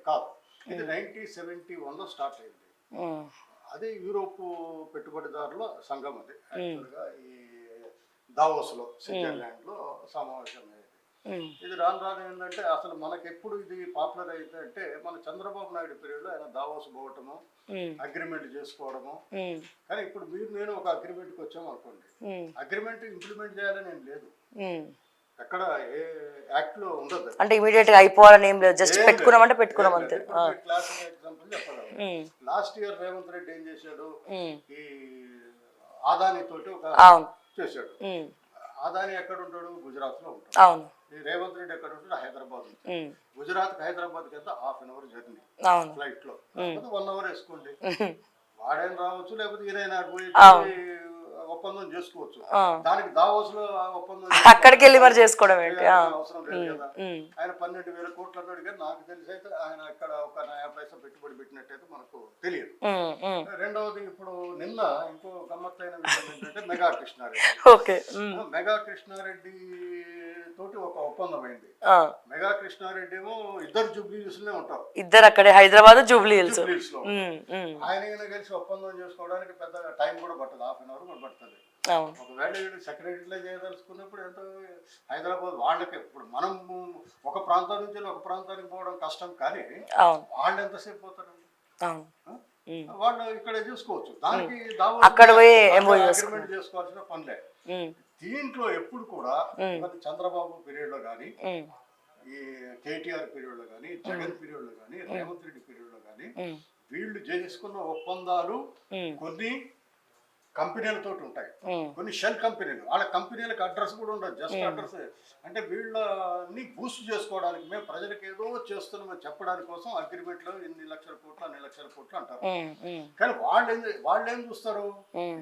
కాదు. ఇది 1971లో స్టార్ట్ అయింది. అది యూరోప్ పెట్టుబడిదారుల సంఘం. అది యాక్చువల్గా ఈ దావోస్లో స్విట్జర్లాండ్లో సమావేశం అయ్యేది. ఇది రాను ఏంటంటే అసలు మనకి ఎప్పుడు ఇది పాపులర్ అయితే అంటే మన చంద్రబాబు నాయుడు పీరియడ్లో ఆయన దావోస్ పోవటము, అగ్రిమెంట్ చేసుకోవడము. కానీ ఇప్పుడు నేను ఒక అగ్రిమెంట్కి వచ్చాము అనుకోండి, అగ్రిమెంట్ ఇంప్లిమెంట్ చేయాలని ఏం లేదు, ఎక్కడ ఏ యాక్ట్ లో ఉండదు. అంటే ఇమీడియట్ గా అయిపోవాలని ఏం లేదు, జస్ట్ పెట్టుకున్నామంటే పెట్టుకున్నాం అంతే. క్లాసిక్ ఎగ్జాంపుల్ చెప్పగలను. లాస్ట్ ఇయర్ రేవంత్ రెడ్డి ఏం చేశాడు, ఈ ఆదాని తోటి ఒక చేశాడు. ఆదాని ఎక్కడ ఉంటాడు? గుజరాత్ లో ఉంటాడు. అవును. ఈ రేవంత్ రెడ్డి ఎక్కడ ఉంటాడు? హైదరాబాద్. గుజరాత్ హైదరాబాద్ కి ఎంత 1/2 hour జర్నీ ఫ్లైట్ లో, 1 hour వేసుకోండి. వాడైనా రావచ్చు, లేకపోతే ఈయన పోయి ఒప్పందం చేసుకోవచ్చు. దానికి దావోస్ లో ఒప్పందం అక్కడికి వెళ్ళి మరి చేసుకోవడం అవసరం లేదు కదా. ఆయన 12,000 కోట్లు అన్నాడు కానీ నాకు తెలిసి అయితే ఆయన ఇక్కడ ఒక 90 పైసా పెట్టుబడి పెట్టినట్టయితే మనకు తెలియదు. రెండవది ఇప్పుడు నిన్న ఇంకో గమ్మత్తైన విషయం ఏంటంటే మెగా కృష్ణారెడ్డి తోటి ఒక ఒప్పందం అయింది. ఆ, మెగా కృష్ణారెడ్డి ఏమో ఇద్దరు జూబ్లీహిల్స్లోనే ఉంటారు, ఇద్దరు అక్కడే హైదరాబాద్ జూబ్లీ హిల్స్. జూబ్లీహిల్స్ లో. ఆయన ఈయన కలిసి ఒప్పందం చేసుకోవడానికి పెద్ద టైం కూడా పట్టదు, 1/2 అవర్ కూడా పడుతుంది. అవును. ఒకవేళ వీళ్ళు సెక్రటరీలో చేయదలుచుకున్నప్పుడు ఎంతో హైదరాబాద్ వాళ్ళకి, ఇప్పుడు మనం ఒక ప్రాంతం నుంచి ఒక ప్రాంతానికి పోవడం కష్టం, కానీ అవును. వాళ్ళు ఎంతసేపు పోతారండి? అవును. వాళ్ళు ఇక్కడే చూసుకోవచ్చు. దానికి అక్కడ పోయి అగ్రిమెంట్ చేసుకోవాల్సిన పనిలే. దీంట్లో ఎప్పుడు కూడా చంద్రబాబు పీరియడ్ లో కానీ, ఈ కేటీఆర్ పీరియడ్ లో కానీ, జగన్ పీరియడ్ లో కానీ, రేవంత్ రెడ్డి పీరియడ్ లో కానీ వీళ్ళు చేసుకున్న ఒప్పందాలు కొన్ని కంపెనీలతో ఉంటాయి, కొన్ని షెల్ కంపెనీలు. వాళ్ళ కంపెనీలకు అడ్రస్ కూడా ఉండదు, జస్ట్ అడ్రస్. అంటే వీళ్ళని బూస్ట్ చేసుకోవడానికి, మేము ప్రజలకు ఏదో చేస్తున్నామని చెప్పడానికి కోసం అగ్రిమెంట్లో ఇన్ని లక్షల కోట్లు అన్ని లక్షల కోట్లు అంటారు. కానీ వాళ్ళు ఏం చూస్తారు,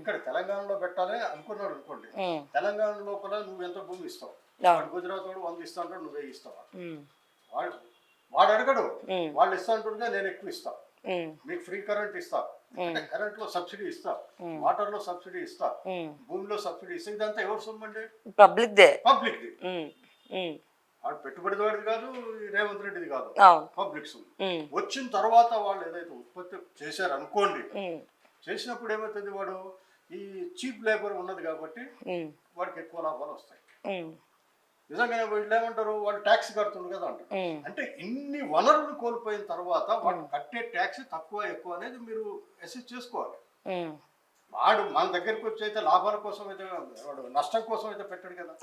ఇక్కడ తెలంగాణలో పెట్టాలి అనుకున్నాడు అనుకోండి, తెలంగాణ లోపల నువ్వు ఎంత భూమి ఇస్తావు, గుజరాత్ వాడు 100 ఇస్తా అంటాడు, నువ్వే ఇస్తావా? వాడు అడగడు, వాళ్ళు ఇస్తా అంటుండగా నేను ఎక్కువ ఇస్తా, మీకు ఫ్రీ కరెంట్ ఇస్తా, కరెంట్ లో సబ్సిడీ ఇస్తా, వాటర్ లో సబ్సిడీ ఇస్తా, భూమిలో సబ్సిడీ ఇస్తా. ఇదంతా ఎవరు సొమ్మండి? Public the. వాడు పెట్టుబడిదారుది కాదు, రేవంత్ రెడ్డిది కాదు, పబ్లిక్ సొమ్ము. వచ్చిన తర్వాత వాళ్ళు ఏదైతే ఉత్పత్తి చేశారు అనుకోండి, చేసినప్పుడు ఏమవుతుంది, వాడు ఈ చీప్ లేబర్ ఉన్నది కాబట్టి వాడికి ఎక్కువ లాభాలు వస్తాయి. నిజంగానే వీళ్ళు ఏమంటారు, వాళ్ళు ట్యాక్స్ కడుతుండ్రు కదా అంటారు. అంటే ఇన్ని వనరులు కోల్పోయిన తర్వాత వాడు కట్టే ట్యాక్స్ తక్కువ ఎక్కువ అనేది మీరు అసెస్ చేసుకోవాలి. వాడు మన దగ్గరికి వచ్చి అయితే లాభాల కోసం అయితే, వాడు నష్టం కోసం అయితే పెట్టాడు కదా,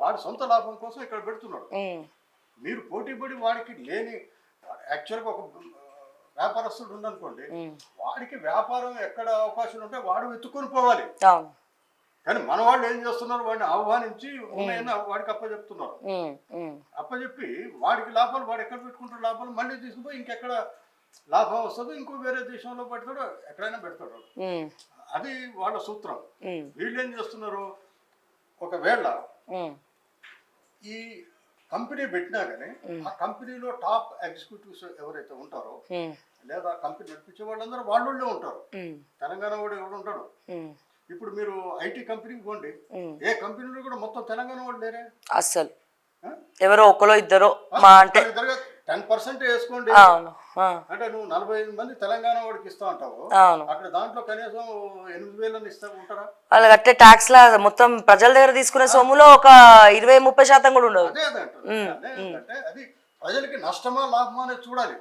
వాడి సొంత లాభం కోసం ఇక్కడ పెడుతున్నాడు. మీరు పోటీ పడి వాడికి లేని, యాక్చువల్గా ఒక వ్యాపారస్తుడు ఉందనుకోండి, వాడికి వ్యాపారం ఎక్కడ అవకాశాలు ఉంటే వాడు వెతుక్కొని పోవాలి. కానీ మన వాళ్ళు ఏం చేస్తున్నారు, వాడిని ఆహ్వానించి ఉన్నాయని వాడికి అప్పచెప్తున్నారు. అప్పచెప్పి వాడికి లాభాలు, వాడు ఎక్కడ పెట్టుకుంటాడు లాభాలు, మళ్ళీ తీసుకుపోయి ఇంకెక్కడ లాభం వస్తుందో ఇంకో వేరే దేశంలో పెడతాడు, ఎక్కడైనా పెడతాడు. అది వాళ్ళ సూత్రం. వీళ్ళు ఏం చేస్తున్నారు, ఒకవేళ ఈ కంపెనీ పెట్టినా కానీ ఆ కంపెనీలో టాప్ ఎగ్జిక్యూటివ్స్ ఎవరైతే ఉంటారో, లేదా కంపెనీ నడిపించే వాళ్ళందరూ వాళ్ళే ఉంటారు. తెలంగాణ వాడు ఎవడు ఉంటాడు? ఇప్పుడు మీరు ఐటీ కంపెనీకి పోండి, ఏ కంపెనీలో కూడా మొత్తం తెలంగాణ వాళ్ళు లేరే అస్సలు. ఎవరో ఒకరో ఇద్దరు, మా అంటే 10% వేసుకోండి, అంటే నువ్వు 45 మంది తెలంగాణ వాడికి ఇస్తా అంటావు, అక్కడ దాంట్లో కనీసం 8,000 ఇస్తా ఉంటారా? వాళ్ళు కట్టే ట్యాక్స్ లా మొత్తం ప్రజల దగ్గర తీసుకునే సొమ్ములో ఒక 20-30% కూడా ఉండదు. అదే అది ప్రజలకి నష్టమా లాభమా అనేది చూడాలి.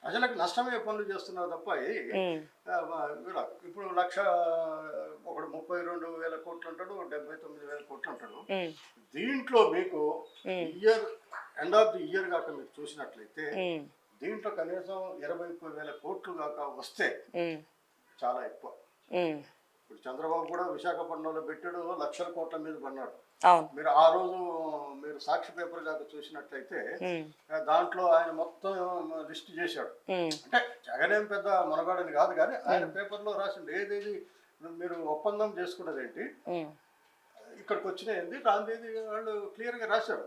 ప్రజలకు నష్టమే పనులు చేస్తున్నారు తప్ప, ఇప్పుడు 1,32,000 కోట్లు అంటాడు, 79,000 కోట్లు అంటాడు. దీంట్లో మీకు year end of the year కాక మీరు చూసినట్లయితే దీంట్లో కనీసం 20,000 కోట్లు కాక వస్తే చాలా ఎక్కువ. ఇప్పుడు చంద్రబాబు కూడా విశాఖపట్నంలో పెట్టాడు, లక్షల కోట్ల మీద పడినాడు. మీరు ఆ రోజు మీరు సాక్షి పేపర్ కాక చూసినట్లయితే దాంట్లో ఆయన మొత్తం లిస్ట్ చేశాడు. అంటే జగన్ ఏం పెద్ద మనగాడని కాదు, కానీ ఆయన పేపర్లో రాసిండు ఏదేది మీరు ఒప్పందం చేసుకున్నది ఏంటి, ఇక్కడికి వచ్చిన ఏంది, దాని వాళ్ళు క్లియర్ గా రాశారు.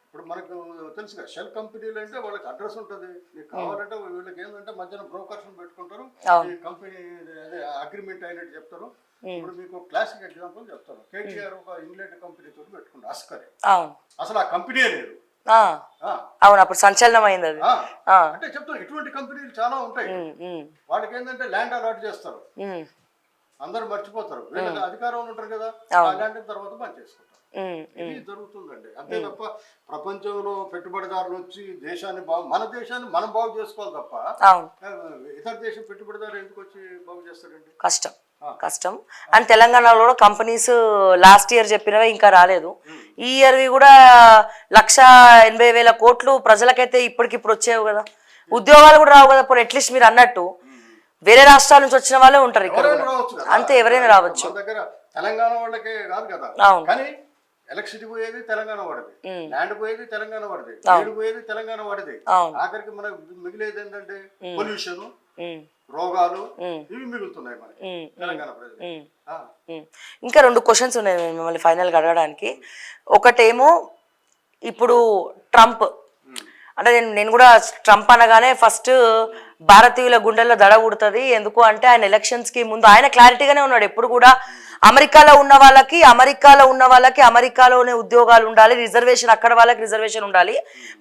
ఇప్పుడు మనకు తెలుసుగా షెల్ కంపెనీలు అంటే వాళ్ళకి అడ్రస్ ఉంటుంది, మీకు కావాలంటే వీళ్ళకి ఏంటంటే మధ్యన బ్రోకర్స్ పెట్టుకుంటారు, ఈ కంపెనీ అదే అగ్రిమెంట్ అయినట్టు చెప్తారు. ఇప్పుడు మీకు క్లాసిక్ ఎగ్జాంపుల్ చెప్తాను, కేటీఆర్ ఒక ఇంగ్లాండ్ కంపెనీతో పెట్టుకుంటారు అస్కర్, అసలు ఆ కంపెనీ లేదు. అవును, అప్పుడు సంచలనం అయింది అది. అంటే చెప్తాను, ఇటువంటి కంపెనీలు చాలా ఉంటాయి. వాళ్ళకి ఏంటంటే ల్యాండ్ అలాట్ చేస్తారు, అందరూ మర్చిపోతారు, వీళ్ళకి అధికారంలో ఉంటారు కదా, ఆ ల్యాండ్ తర్వాత పని చేసుకుంటారు. ఇది జరుగుతుందండి. అంతే తప్ప ప్రపంచంలో పెట్టుబడిదారులు వచ్చి దేశాన్ని మన దేశాన్ని మనం బాగు చేసుకోవాలి తప్ప ఇతర దేశం పెట్టుబడిదారు ఎందుకు వచ్చి బాగు చేస్తారండి? కష్టం. అండ్ తెలంగాణలో కూడా కంపెనీస్ లాస్ట్ ఇయర్ చెప్పినవి ఇంకా రాలేదు. ఈ ఇయర్వి కూడా 1,80,000 కోట్లు ప్రజలకైతే ఇప్పటికిప్పుడు వచ్చేవి కదా, ఉద్యోగాలు కూడా రావు కదా. ఇప్పుడు అట్లీస్ట్ మీరు అన్నట్టు వేరే రాష్ట్రాల నుంచి వచ్చిన వాళ్ళే ఉంటారు ఇక్కడ, అంతే ఎవరైనా రావచ్చు. తెలంగాణ వాళ్ళకే కాదు కదా, కానీ ఎలక్ట్రిసిటీ పోయేది తెలంగాణ వాడిది, ల్యాండ్ పోయేది తెలంగాణ వాడిది, నీళ్లు పోయేది తెలంగాణ వాడిది. ఆఖరికి మనకు మిగిలేది ఏంటంటే పొల్యూషన్, రోగాలు, ఇవి మిగులుతున్నాయి మనకి తెలంగాణ ప్రజలు. ఇంకా 2 క్వశ్చన్స్ ఉన్నాయి మిమ్మల్ని ఫైనల్ గా అడగడానికి. ఒకటేమో ఇప్పుడు ట్రంప్ అంటే నేను కూడా ట్రంప్ అనగానే ఫస్ట్ భారతీయుల గుండెల్లో దడ ఉడుతుంది. ఎందుకు అంటే ఆయన ఎలక్షన్స్ కి ముందు ఆయన క్లారిటీగానే ఉన్నాడు, ఎప్పుడు కూడా అమెరికాలో ఉన్న వాళ్ళకి అమెరికాలోనే ఉద్యోగాలు ఉండాలి, రిజర్వేషన్ అక్కడ వాళ్ళకి రిజర్వేషన్ ఉండాలి,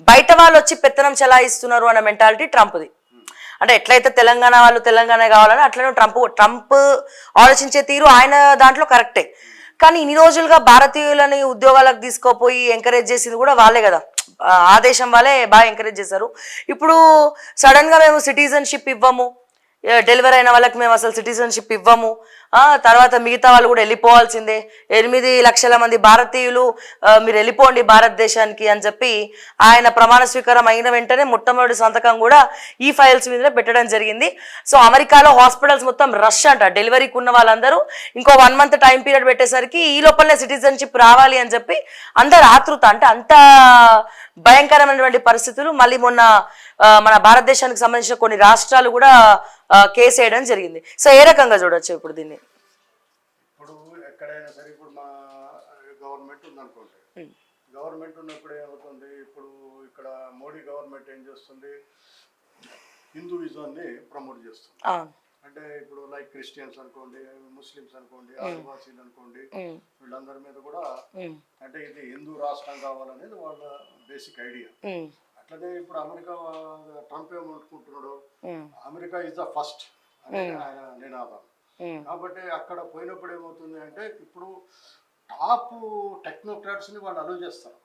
బయట వాళ్ళు వచ్చి పెత్తనం చెలాయిస్తున్నారు అన్న మెంటాలిటీ ట్రంప్ది. అంటే ఎట్లయితే తెలంగాణ వాళ్ళు తెలంగాణ కావాలని అట్లనే ట్రంప్ ఆలోచించే తీరు ఆయన దాంట్లో కరెక్టే. కానీ ఇన్ని రోజులుగా భారతీయులని ఉద్యోగాలకు తీసుకోపోయి ఎంకరేజ్ చేసింది కూడా వాళ్ళే కదా, ఆ దేశం వాళ్ళే బాగా ఎంకరేజ్ చేశారు. ఇప్పుడు సడన్ గా మేము సిటిజన్షిప్ ఇవ్వము, డెలివరీ అయిన వాళ్ళకి మేము అసలు సిటిజన్షిప్ ఇవ్వము, తర్వాత మిగతా వాళ్ళు కూడా వెళ్ళిపోవాల్సిందే, 8 లక్షల మంది భారతీయులు మీరు వెళ్ళిపోండి భారతదేశానికి అని చెప్పి ఆయన ప్రమాణ స్వీకారం అయిన వెంటనే మొట్టమొదటి సంతకం కూడా ఈ ఫైల్స్ మీద పెట్టడం జరిగింది. సో అమెరికాలో హాస్పిటల్స్ మొత్తం రష్ అంట, డెలివరీకి ఉన్న వాళ్ళందరూ ఇంకో 1 మంత్ టైం పీరియడ్ పెట్టేసరికి ఈ లోపలనే సిటిజన్షిప్ రావాలి అని చెప్పి అందరు ఆతృత. అంటే అంత భయంకరమైనటువంటి పరిస్థితులు. మళ్ళీ మొన్న మన భారతదేశానికి సంబంధించిన కొన్ని రాష్ట్రాలు కూడా కేసు వేయడం జరిగింది. సో ఏ రకంగా చూడొచ్చు ఇప్పుడు దీన్ని? ఇప్పుడు ఎక్కడైనా సరే ఇప్పుడు మా గవర్నమెంట్ ఉందనుకోండి, గవర్నమెంట్ ఉన్నప్పుడు ఏమవుతుంది, ఇప్పుడు ఇక్కడ మోడీ గవర్నమెంట్ ఏం చేస్తుంది, హిందూయిజాన్ని ప్రమోట్ చేస్తుంది. అంటే ఇప్పుడు లైక్ క్రిస్టియన్స్ అనుకోండి, ముస్లిమ్స్ అనుకోండి, ఆదివాసీలు అనుకోండి, వీళ్ళందరి మీద కూడా అంటే ఇది హిందూ రాష్ట్రం కావాలనేది వాళ్ళ బేసిక్ ఐడియా. అట్లనే ఇప్పుడు అమెరికా ట్రంప్ ఏమనుకుంటున్నాడు, అమెరికా ఇస్ ద ఫస్ట్ అని ఆయన నినాదం. కాబట్టి అక్కడ పోయినప్పుడు ఏమవుతుంది అంటే ఇప్పుడు టాప్ టెక్నోక్రాట్స్ ని వాళ్ళు అలౌ చేస్తారు.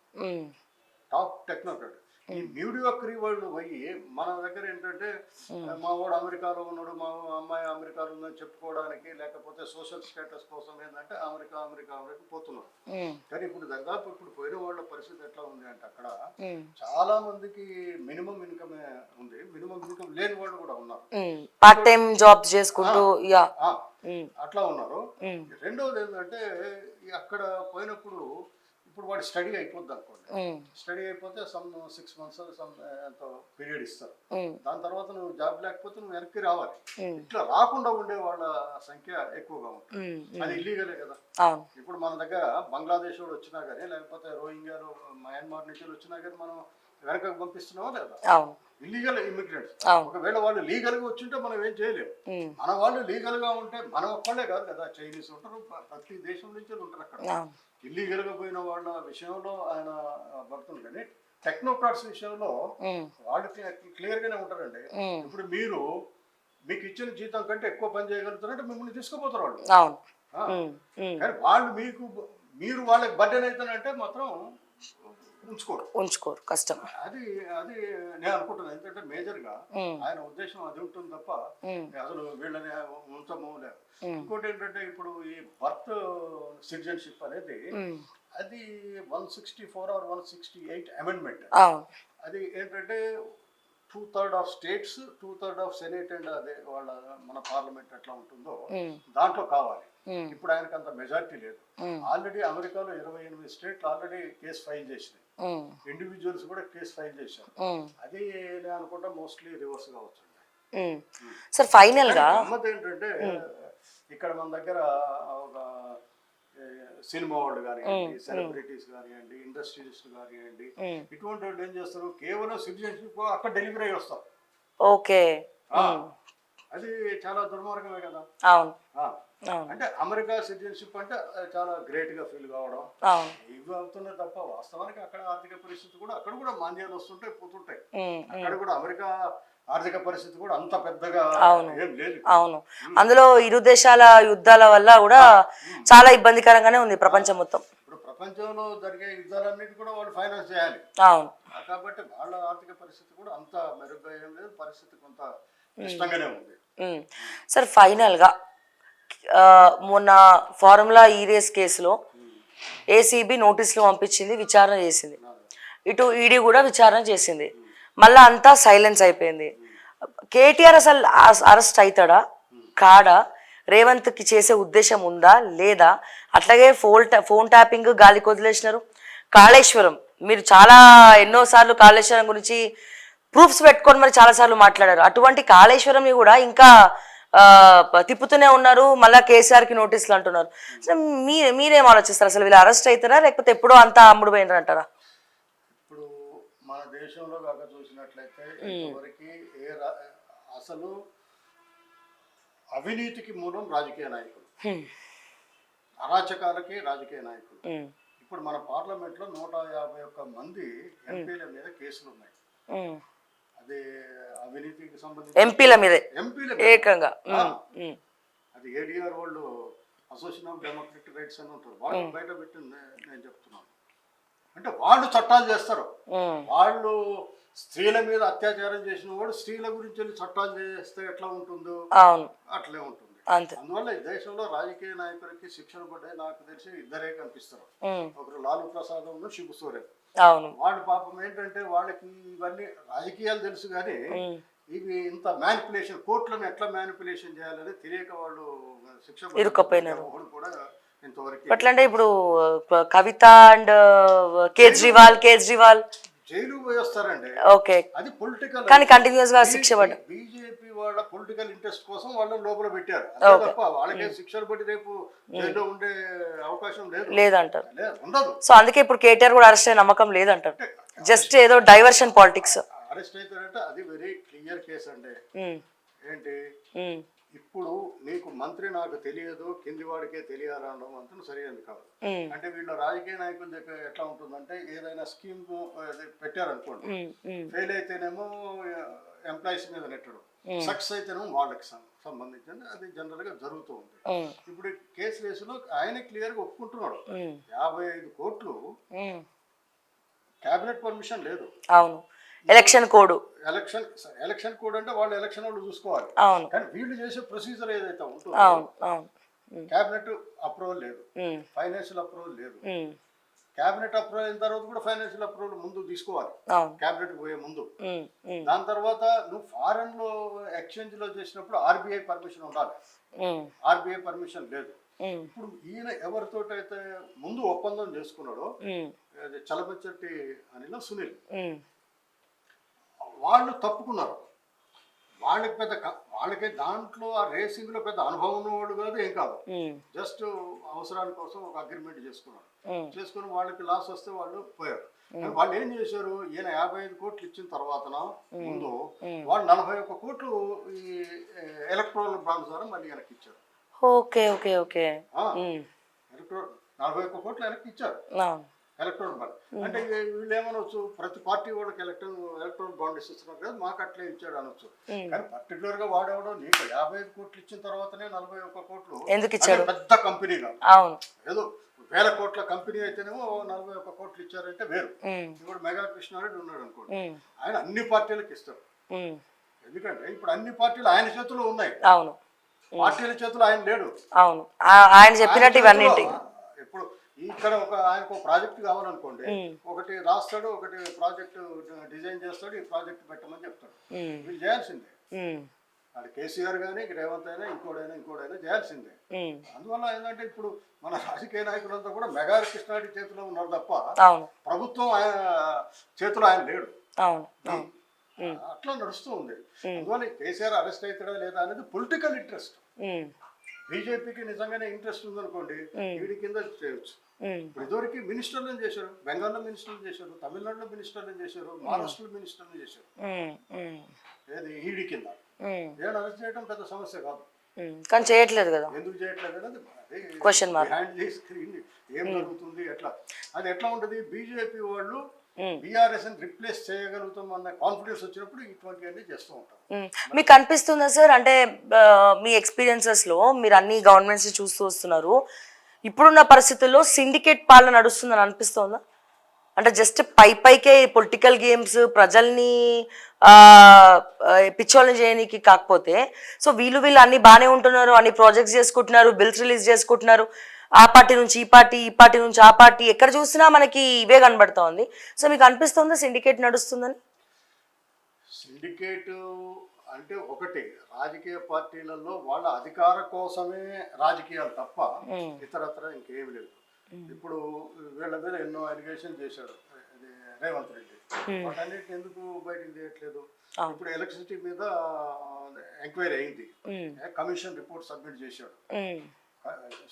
టాప్ టెక్నోక్రాట్ ఈ మీడియోక్రీ వాళ్ళు పోయి మన దగ్గర ఏంటంటే మా వాడు అమెరికాలో ఉన్నాడు, మా అమ్మాయి అమెరికాలో ఉందని చెప్పుకోవడానికి, లేకపోతే సోషల్ స్టేటస్ కోసం ఏంటంటే అమెరికా పోతున్నారు. కానీ ఇప్పుడు దాదాపు ఇప్పుడు పోయిన వాళ్ళ పరిస్థితి ఎట్లా ఉంది అంటే అక్కడ చాలా మందికి మినిమం ఇన్కమ్ ఉంది, మినిమం ఇన్కమ్ లేని వాళ్ళు కూడా ఉన్నారు, పార్ట్ టైం జాబ్ చేసుకుంటూ అట్లా ఉన్నారు. రెండోది ఏంటంటే అక్కడ పోయినప్పుడు ఇప్పుడు వాడు స్టడీ అయిపోద్ది అనుకోండి, స్టడీ అయిపోతే సమ్ 6 months ఎంతో పీరియడ్ ఇస్తారు. దాని తర్వాత నువ్వు జాబ్ లేకపోతే నువ్వు వెనక్కి రావాలి. ఇట్లా రాకుండా ఉండే వాళ్ళ సంఖ్య ఎక్కువగా ఉంటుంది. అది ఇల్లీగలే కదా. ఇప్పుడు మన దగ్గర బంగ్లాదేశ్ వాడు వచ్చినా కానీ, లేకపోతే రోహింగ్యాలు మయన్మార్ నుంచి వచ్చినా కానీ మనం వెనకకు పంపిస్తున్నావా లేదా? Illegal immigrants. ఒకవేళ వాళ్ళు లీగల్ గా వచ్చింటే మనం ఏం చేయలేము. మన వాళ్ళు లీగల్ గా ఉంటే మనం ఒక్కళ్ళే కాదు కదా, చైనీస్ ఉంటారు, ప్రతి దేశం నుంచి ఉంటారు అక్కడ. ఇల్లీగల్ గా పోయిన వాళ్ళ విషయంలో ఆయన పడుతుంది. కానీ టెక్నోక్రాట్స్ విషయంలో వాళ్ళు క్లియర్ గానే ఉంటారండి. ఇప్పుడు మీకు ఇచ్చిన జీతం కంటే ఎక్కువ పని చేయగలుగుతారంటే మిమ్మల్ని తీసుకుపోతారు వాళ్ళు. కానీ వాళ్ళు మీరు వాళ్ళకి బర్డెన్ అవుతానంటే మాత్రం ఉంచుకోరు, కష్టం. అది నేను అనుకుంటున్నాను. ఎందుకంటే మేజర్ గా ఆయన ఉద్దేశం అది ఉంటుంది తప్ప అసలు వీళ్ళని ఉంచము లేదు. ఇంకోటి ఏంటంటే ఇప్పుడు ఈ బర్త్ సిటిజన్షిప్ అనేది అది 164 or 168 అమెండ్మెంట్. అది ఏంటంటే 2/3 of states, 2/3 of senate and అదే వాళ్ళ మన పార్లమెంట్ ఎట్లా ఉంటుందో దాంట్లో కావాలి. ఇప్పుడు ఆయనకు అంత మెజారిటీ లేదు. ఆల్రెడీ అమెరికాలో 28 స్టేట్లు ఆల్రెడీ కేసు ఫైల్ చేసినాయి, ఇండివిజువల్స్ కూడా కేసు ఫైల్ చేశారు. అది నేను అనుకుంటా మోస్ట్లీ రివర్స్ కావచ్చు. సార్ ఫైనల్ గా ఏంటంటే ఇక్కడ మన దగ్గర ఒక సినిమా వాళ్ళు కానివ్వండి, సెలబ్రిటీస్ కానివ్వండి, ఇండస్ట్రియలిస్ట్ కానివ్వండి, ఇటువంటి వాళ్ళు ఏం చేస్తారు, కేవలం సిటిజన్షిప్ అక్కడ డెలివరీ అయ్యి వస్తారు. ఓకే, అది చాలా దుర్మార్గమే కదా. అంటే అమెరికా సిటిజన్షిప్ అంటే చాలా గ్రేట్ గా ఫీల్ కావడం ఇవి అవుతున్నాయి తప్ప వాస్తవానికి అక్కడ ఆర్థిక పరిస్థితి కూడా అక్కడ కూడా మాంద్యాలు వస్తుంటాయి పోతుంటాయి. అక్కడ కూడా అమెరికా ఆర్థిక పరిస్థితి కూడా అంత పెద్దగా ఏం లేదు. అవును, అందులో ఇరు దేశాల యుద్ధాల వల్ల కూడా చాలా ఇబ్బందికరంగానే ఉంది ప్రపంచం మొత్తం. ఇప్పుడు ప్రపంచంలో జరిగే యుద్ధాలన్నిటి కూడా వాళ్ళు ఫైనాన్స్ చేయాలి. అవును, కాబట్టి వాళ్ళ ఆర్థిక పరిస్థితి కూడా అంత మెరుగ్గా ఏం లేదు, పరిస్థితి కొంత ఇష్టంగానే ఉంది. సార్ ఫైనల్ గా మొన్న ఫార్ములా ఈ రేస్ కేసులో ఏసీబీ నోటీసులు పంపించింది, విచారణ చేసింది, ఇటు ఈడీ కూడా విచారణ చేసింది, మళ్ళా అంతా సైలెన్స్ అయిపోయింది. కేటీఆర్ అసలు అరెస్ట్ అవుతాడా కాడా, రేవంత్కి చేసే ఉద్దేశం ఉందా లేదా? అట్లాగే ఫోన్ ట్యాపింగ్ గాలికి వదిలేసినారు. కాళేశ్వరం మీరు చాలా ఎన్నోసార్లు కాళేశ్వరం గురించి ప్రూఫ్స్ పెట్టుకొని మరి చాలాసార్లు మాట్లాడారు. అటువంటి కాళేశ్వరంని కూడా ఇంకా తిప్పుతూనే ఉన్నారు, మళ్ళీ కేసీఆర్కి నోటీసులు అంటున్నారు. మీరేం ఆలోచిస్తారు, అసలు వీళ్ళు అరెస్ట్ అవుతారా లేకపోతే ఎప్పుడో అంతా అమ్ముడు పోయినారు అంటారా? ఇప్పుడు మన దేశంలో కాక చూసినట్లయితే ఇంతవరకు అసలు అవినీతికి మూలం రాజకీయ నాయకులు. అరాచకాలకి రాజకీయ నాయకులు. ఉమ్, ఇప్పుడు మన పార్లమెంట్లో 151 మంది ఎంపీల మీద కేసులు ఉన్నాయి. ఉమ్. అది అవినీతికి సంబంధించి ఎంపీల మీదే ఎంపీల ఏకంగా. ఉమ్, అది ఏడీఆర్ వాళ్ళు అసోసియేషన్ ఆఫ్ డెమోక్రటిక్ రైట్స్ అని ఉంటారు, వాళ్ళు బయట పెట్టింది నేను చెప్తున్నాను. అంటే వాళ్ళు చట్టాలు చేస్తారు. ఉమ్. వాళ్ళు స్త్రీల మీద అత్యాచారం చేసిన వాడు స్త్రీల గురించి వెళ్ళి చట్టాలు చేస్తే ఎట్లా ఉంటుందో అవును, అట్లే ఉంటుంది. అంతే. అందువల్ల ఈ దేశంలో రాజకీయ నాయకులకి శిక్షణ పడ్డాయి నాకు తెలిసి ఇద్దరే కనిపిస్తారు. ఉమ్, ఒకరు లాలూ ప్రసాద్, శిబు సోరెన్. అవును. వాళ్ళు పాపం ఏంటంటే వాళ్ళకి ఇవన్నీ రాజకీయాలు తెలుసు కానీ ఉమ్, ఇవి ఇంత మ్యానిపులేషన్, కోర్టులను ఎట్లా మ్యానిపులేషన్ చేయాలని తెలియక వాళ్ళు శిక్ష ఇరుక్కపోయినారు. ఒకడు కూడా ఇంతవరకు. ఎట్లా అంటే ఇప్పుడు కవిత అండ్ కేజ్రీవాల్ జైలు పోయి వస్తారండి. ఓకే, అది పొలిటికల్, కానీ కంటిన్యూస్ గా శిక్ష పడ్డ బీజేపీ వాళ్ళ పొలిటికల్ ఇంట్రెస్ట్ కోసం వాళ్ళని లోపల పెట్టారు అంతే తప్ప వాళ్ళకే శిక్షలు పట్టి రేపు జైల్లో ఉండే అవకాశం లేదంటారు. ఉండదు. సో అందుకే ఇప్పుడు కేటీఆర్ కూడా అరెస్ట్ అయ్యే నమ్మకం లేదంటారు. జస్ట్ ఏదో డైవర్షన్ పాలిటిక్స్. అరెస్ట్ అవుతారంటే అది వెరీ క్లియర్ కేసు అండి. ఏంటి ఇప్పుడు నీకు మంత్రి నాకు తెలియదు, కింది వాడికే తెలియాలనడం అంతా సరైనది కాదు. అంటే వీళ్ళ రాజకీయ నాయకుల దగ్గర ఎట్లా ఉంటుందంటే ఏదైనా స్కీమ్ పెట్టారనుకోండి, ఫెయిల్ అయితేనేమో ఎంప్లాయీస్ మీద నెట్టడం, సక్సెస్ అయితేనేమో వాళ్ళకి సంబంధించింది. అది జనరల్ గా జరుగుతూ ఉంది. ఇప్పుడు కేసు రేసులో ఆయన క్లియర్ గా ఒప్పుకుంటున్నాడు 55 కోట్లు క్యాబినెట్ పర్మిషన్ లేదు. అవును, ఎలక్షన్ కోడ్. ఎలక్షన్ కోడ్ అంటే వాళ్ళు ఎలక్షన్ వాళ్ళు చూసుకోవాలి. అవును, కానీ వీళ్ళు చేసే ప్రొసీజర్ ఏదైతే ఉంటుందో అవును, అవును. క్యాబినెట్ అప్రూవల్ లేదు, ఫైనాన్షియల్ అప్రూవల్ లేదు. క్యాబినెట్ అప్రూవల్ అయిన తర్వాత కూడా ఫైనాన్షియల్ అప్రూవల్ ముందు తీసుకోవాలి, క్యాబినెట్ పోయే ముందు. దాని తర్వాత నువ్వు ఫారెన్ లో ఎక్స్చేంజ్ లో చేసినప్పుడు ఆర్బీఐ పర్మిషన్ ఉండాలి, ఆర్బీఐ పర్మిషన్ లేదు. ఇప్పుడు ఈయన ఎవరితోటైతే ముందు ఒప్పందం చేసుకున్నాడో చలపచెట్టి అనిల్, సునీల్, వాళ్ళు తప్పుకున్నారు. వాళ్ళకి దాంట్లో ఆ రేసింగ్ లో పెద్ద అనుభవం ఉన్నవాడు కాదు, ఏం కాదు. జస్ట్ అవసరాల కోసం ఒక అగ్రిమెంట్ చేసుకున్నారు. చేసుకుని వాళ్ళకి లాస్ వస్తే వాళ్ళు పోయారు. వాళ్ళు ఏం చేశారు, ఈయన 55 కోట్లు ఇచ్చిన తర్వాత ముందు వాళ్ళు 41 కోట్లు ఈ ఎలక్ట్రల్ బాండ్స్ ద్వారా మళ్ళీ వెనక్కి ఇచ్చారు. Okay, okay, okay. 41 కోట్లు వెనక్కి ఇచ్చారు ఎలక్ట్రానిక్ బాండ్. అంటే వీళ్ళు ఏమనొచ్చు, ప్రతి పార్టీ వాళ్ళకి ఎలక్ట్రానిక్ బాండ్ ఇస్తున్నారు కదా, మాకు అట్లే ఇచ్చాడు అనొచ్చు. కానీ పర్టికులర్ గా వాడేవాడు నీకు 55 కోట్లు ఇచ్చిన తర్వాతనే 41 కోట్లు ఎందుకు ఇచ్చాడు? పెద్ద కంపెనీ కాదు, అవును, ఏదో 1000 కోట్ల కంపెనీ అయితేనేమో 41 కోట్లు ఇచ్చారంటే వేరు. ఇప్పుడు మెగా కృష్ణారెడ్డి ఉన్నాడు అనుకోండి, ఆయన అన్ని పార్టీలకు ఇస్తాడు. ఎందుకంటే ఇప్పుడు అన్ని పార్టీలు ఆయన చేతుల్లో ఉన్నాయి, అవును, పార్టీల చేతుల్లో ఆయన లేడు. అవును, ఆయన చెప్పినట్టు ఇవన్నీ ఇప్పుడు ఇక్కడ ఆయనకు ప్రాజెక్ట్ కావాలనుకోండి, ఒకటి రాస్తాడు, ఒకటి ప్రాజెక్ట్ డిజైన్ చేస్తాడు, ఈ ప్రాజెక్ట్ పెట్టమని చెప్తాడు. వీళ్ళు చేయాల్సిందే, అది కేసీఆర్ కానీ రేవంత్ అయినా ఇంకోడైనా చేయాల్సిందే. అందువల్ల ఏంటంటే ఇప్పుడు మన రాజకీయ నాయకులంతా కూడా మెగా కృష్ణారెడ్డి చేతిలో ఉన్నారు తప్ప ప్రభుత్వం ఆయన చేతిలో ఆయన లేడు. అట్లా నడుస్తూ ఉంది. అందువల్ల కేసీఆర్ అరెస్ట్ అవుతాడా లేదా అనేది పొలిటికల్ ఇంట్రెస్ట్. బీజేపీకి నిజంగానే ఇంట్రెస్ట్ ఉందనుకోండి, వీడి కింద చేయొచ్చు. ఇదివరకు మినిస్టర్లను చేశారు, బెంగాల్లో మినిస్టర్లు చేశారు, తమిళనాడులో మినిస్టర్లు చేశారు, మహారాష్ట్రలో మినిస్టర్లు చేశారు. ఏది ఈడీ కింద ఏడు అరెస్ట్ చేయడం పెద్ద సమస్య కాదు, కానీ చేయట్లేదు కదా. ఎందుకు చేయట్లేదు అనేది క్వశ్చన్ మార్క్. స్క్రీన్ ఏం జరుగుతుంది, అది ఎట్లా ఉంటుంది. బీజేపీ వాళ్ళు బీఆర్ఎస్ ని రిప్లేస్ చేయగలుగుతాం అన్న కాన్ఫిడెన్స్ వచ్చినప్పుడు ఇటువంటివన్నీ చేస్తూ ఉంటాం. మీకు అనిపిస్తుందా సార్, అంటే మీ ఎక్స్పీరియన్సెస్ లో మీరు అన్ని గవర్నమెంట్స్ చూస్తూ వస్తున్నారు, ఇప్పుడున్న పరిస్థితుల్లో సిండికేట్ పాలన నడుస్తుందని అనిపిస్తుందా? అంటే జస్ట్ పైకే పొలిటికల్ గేమ్స్ ప్రజల్ని పిచ్చోళ్ళని చేయడానికి కాకపోతే, సో వీళ్ళు అన్ని బాగానే ఉంటున్నారు, అన్ని ప్రాజెక్ట్స్ చేసుకుంటున్నారు, బిల్స్ రిలీజ్ చేసుకుంటున్నారు, ఆ పార్టీ నుంచి ఈ పార్టీ, ఈ పార్టీ నుంచి ఆ పార్టీ, ఎక్కడ చూసినా మనకి ఇవే కనబడతా ఉంది. సో మీకు అనిపిస్తుందా సిండికేట్ నడుస్తుందని? సిండికేట్ అంటే ఒకటి, రాజకీయ పార్టీలలో వాళ్ళ అధికార కోసమే రాజకీయాలు తప్ప ఇతరత్ర ఇంకేమి లేదు. ఇప్పుడు వీళ్ళ మీద ఎన్నో అలిగేషన్ చేశాడు రేవంత్ రెడ్డి, వాటన్నిటిని ఎందుకు బయటకు చేయట్లేదు? ఇప్పుడు ఎలక్ట్రిసిటీ మీద ఎంక్వైరీ అయింది, కమిషన్ రిపోర్ట్ సబ్మిట్ చేశాడు,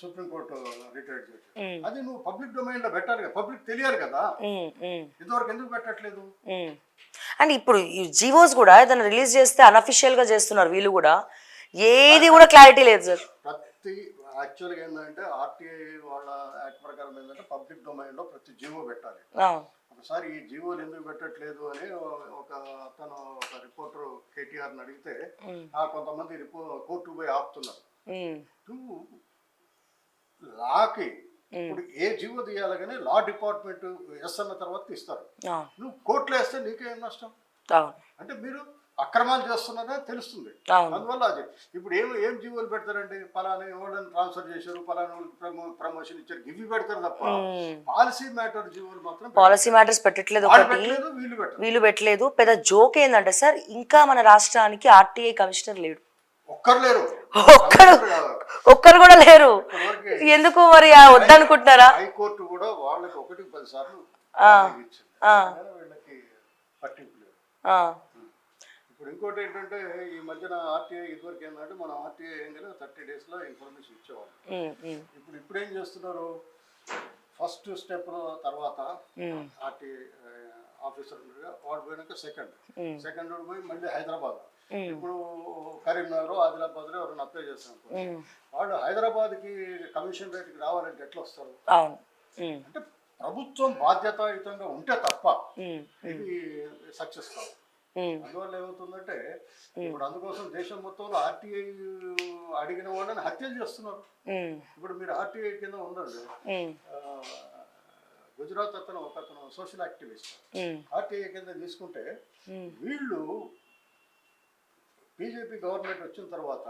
సుప్రీంకోర్టు రిటైర్డ్ చేశాడు. అది నువ్వు పబ్లిక్ డొమైన్ లో పెట్టాలి కదా, పబ్లిక్ తెలియాలి కదా, ఇంతవరకు ఎందుకు పెట్టట్లేదు? అండ్ ఇప్పుడు ఈ జీవోస్ కూడా ఏదైనా రిలీజ్ చేస్తే అన్అఫిషియల్ గా చేస్తున్నారు వీళ్ళు కూడా, ఏది కూడా క్లారిటీ లేదు సార్. ప్రతి యాక్చువల్గా ఏంటంటే ఆర్టీఐ వాళ్ళ యాక్ట్ ప్రకారం ఏంటంటే పబ్లిక్ డొమైన్లో ప్రతి జీవో పెట్టాలి. అవును. ఒకసారి ఈ జీవోలు ఎందుకు పెట్టట్లేదు అని ఒక రిపోర్టర్ కేటీఆర్ని అడిగితే కొంతమంది కోర్టుకు పోయి ఆపుతున్నారు. నువ్వు లాకి ఇప్పుడు ఏ జీవో తీయాలి కానీ లా డిపార్ట్మెంట్ ఎస్ అన్న తర్వాత ఇస్తారు. నువ్వు కోర్టులో వేస్తే నీకేం నష్టం? అంటే మీరు అక్రమాలు చేస్తున్నారో తెలుస్తుంది. అందువల్ల అది ఇప్పుడు ఏం జీవోలు పెడతారండి, పలానా ఎవరైనా ట్రాన్స్ఫర్ చేశారు, పలానా ప్రమోషన్ ఇచ్చారు, ఇవి పెడతారు తప్ప పాలసీ మ్యాటర్ జీవోలు మాత్రం పాలసీ మ్యాటర్స్ పెట్టట్లేదు. వీళ్ళు పెట్టలేదు. పెద్ద జోక్ ఏంటంటే సార్, ఇంకా మన రాష్ట్రానికి ఆర్టీఐ కమిషనర్ లేడు. ఒక్కరు కూడా లేరు. ఎందుకు మరి వద్దనుకుంటున్నారా? హైకోర్టు కూడా వాళ్ళకి 1-10 సార్లు ఇప్పుడు ఇంకోటి ఏంటంటే ఈ మధ్యన ఆర్టీఐ ఇదివరకు ఏంటంటే మనం ఆర్టీఐ ఏం కదా 30 days లో ఇన్ఫర్మేషన్ ఇచ్చేవాళ్ళు. ఇప్పుడు ఏం చేస్తున్నారు, ఫస్ట్ స్టెప్ తర్వాత ఆర్టీఐ ఆఫీసర్ వాడు పోయినాక సెకండ్ పోయి మళ్ళీ హైదరాబాద్, ఇప్పుడు కరీంనగర్ ఆదిలాబాద్ లో ఎవరైనా అప్లై చేస్తాను వాళ్ళు హైదరాబాద్కి కమిషన్ రేట్కి రావాలంటే ఎట్లా వస్తారు? అంటే ప్రభుత్వం బాధ్యతాయుతంగా ఉంటే తప్ప ఇది సక్సెస్ కాదు. అందువల్ల ఏమవుతుందంటే ఇప్పుడు అందుకోసం దేశం మొత్తంలో ఆర్టీఐ అడిగిన వాళ్ళని హత్యలు చేస్తున్నారు. ఇప్పుడు మీరు ఆర్టీఐ కింద ఉండండి, గుజరాత్ అతను సోషల్ యాక్టివిస్ట్ ఆర్టీఐ కింద తీసుకుంటే వీళ్ళు బీజేపీ గవర్నమెంట్ వచ్చిన తర్వాత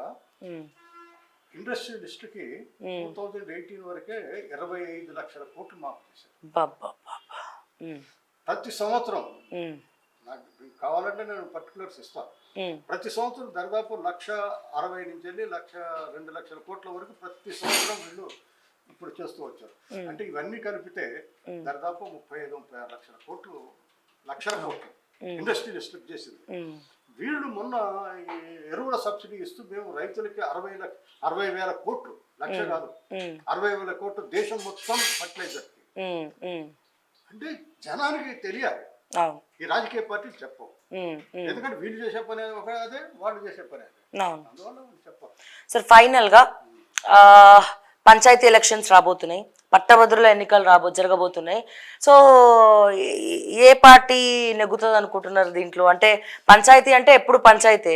ఇండస్ట్రియలిస్ట్కి 2018 వరకే 25 లక్షల కోట్లు మాఫ్ చేశారు. ప్రతి సంవత్సరం నాకు కావాలంటే నేను పర్టికులర్స్ ఇస్తాను. ప్రతి సంవత్సరం దాదాపు 1,60,000 నుంచి వెళ్ళి 1,02 లక్షల కోట్ల వరకు ప్రతి సంవత్సరం వీళ్ళు ఇప్పుడు చేస్తూ వచ్చారు. అంటే ఇవన్నీ కలిపితే దాదాపు 35-36 లక్షల కోట్లు ఇండస్ట్రియలిస్టులకు చేసింది. వీళ్ళు మొన్న ఈ ఎరువుల సబ్సిడీ ఇస్తూ మేము రైతులకి 60,000 కోట్లు, లక్ష కాదు 60,000 కోట్లు దేశం మొత్తం ఫర్టిలైజర్కి. అంటే జనానికి తెలియాలి, ఈ రాజకీయ పార్టీలు చెప్పవు. ఎందుకంటే వీళ్ళు చేసే పని అదే, వాళ్ళు చేసే పని అదే. అందువల్ల చెప్పాలి. సార్ ఫైనల్ గా పంచాయతీ ఎలక్షన్స్ రాబోతున్నాయి, పట్టభద్రుల ఎన్నికలు జరగబోతున్నాయి. సో ఏ పార్టీ నెగ్గుతుంది అనుకుంటున్నారు దీంట్లో? అంటే పంచాయతీ అంటే ఎప్పుడు పంచాయతీ,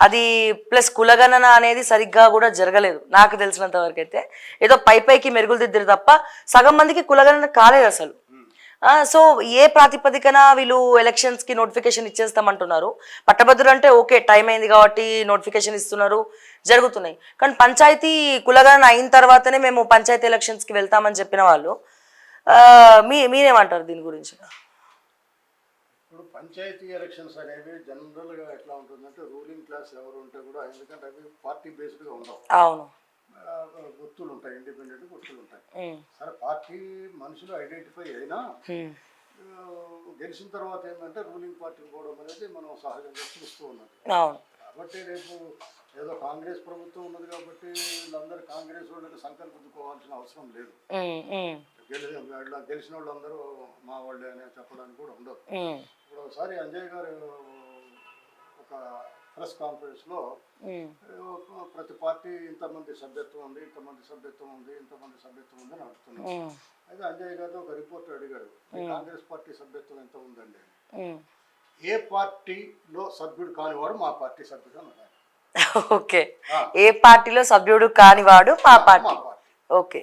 అది ప్లస్ కులగణన అనేది సరిగ్గా కూడా జరగలేదు నాకు తెలిసినంత వరకు అయితే. ఏదో పైకి మెరుగులు దిద్దరు తప్ప సగం మందికి కులగణన కాలేదు అసలు. సో ఏ ప్రాతిపదికన వీళ్ళు ఎలక్షన్స్కి నోటిఫికేషన్ ఇచ్చేస్తామంటున్నారు? పట్టభద్రులు అంటే ఓకే, టైం అయింది కాబట్టి నోటిఫికేషన్ ఇస్తున్నారు, జరుగుతున్నాయి. కానీ పంచాయతీ కులగణన అయిన తర్వాతనే మేము పంచాయతీ ఎలక్షన్స్కి వెళ్తామని చెప్పిన వాళ్ళు, మీరేమంటారు దీని గురించి? ఇప్పుడు పంచాయతీ ఎలక్షన్స్ అనేవి జనరల్గా ఎట్లా ఉంటుందంటే రూలింగ్ క్లాస్ ఎవరు ఉంటే కూడా, ఎందుకంటే అవి పార్టీ బేస్డ్గా ఉండవు. అవును, గుర్తులు ఉంటాయి, ఇండిపెండెంట్ గుర్తులు ఉంటాయి. సరే పార్టీ మనుషులు ఐడెంటిఫై అయినా గెలిచిన తర్వాత ఏంటంటే రూలింగ్ పార్టీకి పోవడం అనేది మనం సహజంగా చూస్తూ ఉన్నది. కాబట్టి రేపు ఏదో కాంగ్రెస్ ప్రభుత్వం ఉన్నది కాబట్టి వీళ్ళందరూ కాంగ్రెస్ వాళ్ళకి సంకల్పించుకోవాల్సిన అవసరం లేదు. గెలిచిన వాళ్ళందరూ మా వాళ్ళే అని చెప్పడానికి కూడా ఉండదు. ఇప్పుడు ఒకసారి అంజయ్ గారు ఒక ప్రెస్ కాన్ఫరెన్స్ లో ప్రతి పార్టీ ఇంతమంది సభ్యత్వం ఉంది, ఇంతమంది సభ్యత్వం ఉంది అని అడుగుతున్నారు. అయితే అంజయ్ గారు ఒక రిపోర్ట్ అడిగాడు, కాంగ్రెస్ పార్టీ సభ్యత్వం ఎంత ఉందండి? ఏ పార్టీలో సభ్యుడు కానివాడు మా పార్టీ సభ్యుడు అన్నాడు. ఓకే, ఏ పార్టీలో సభ్యుడు కానివాడు మా పార్టీ. ఓకే,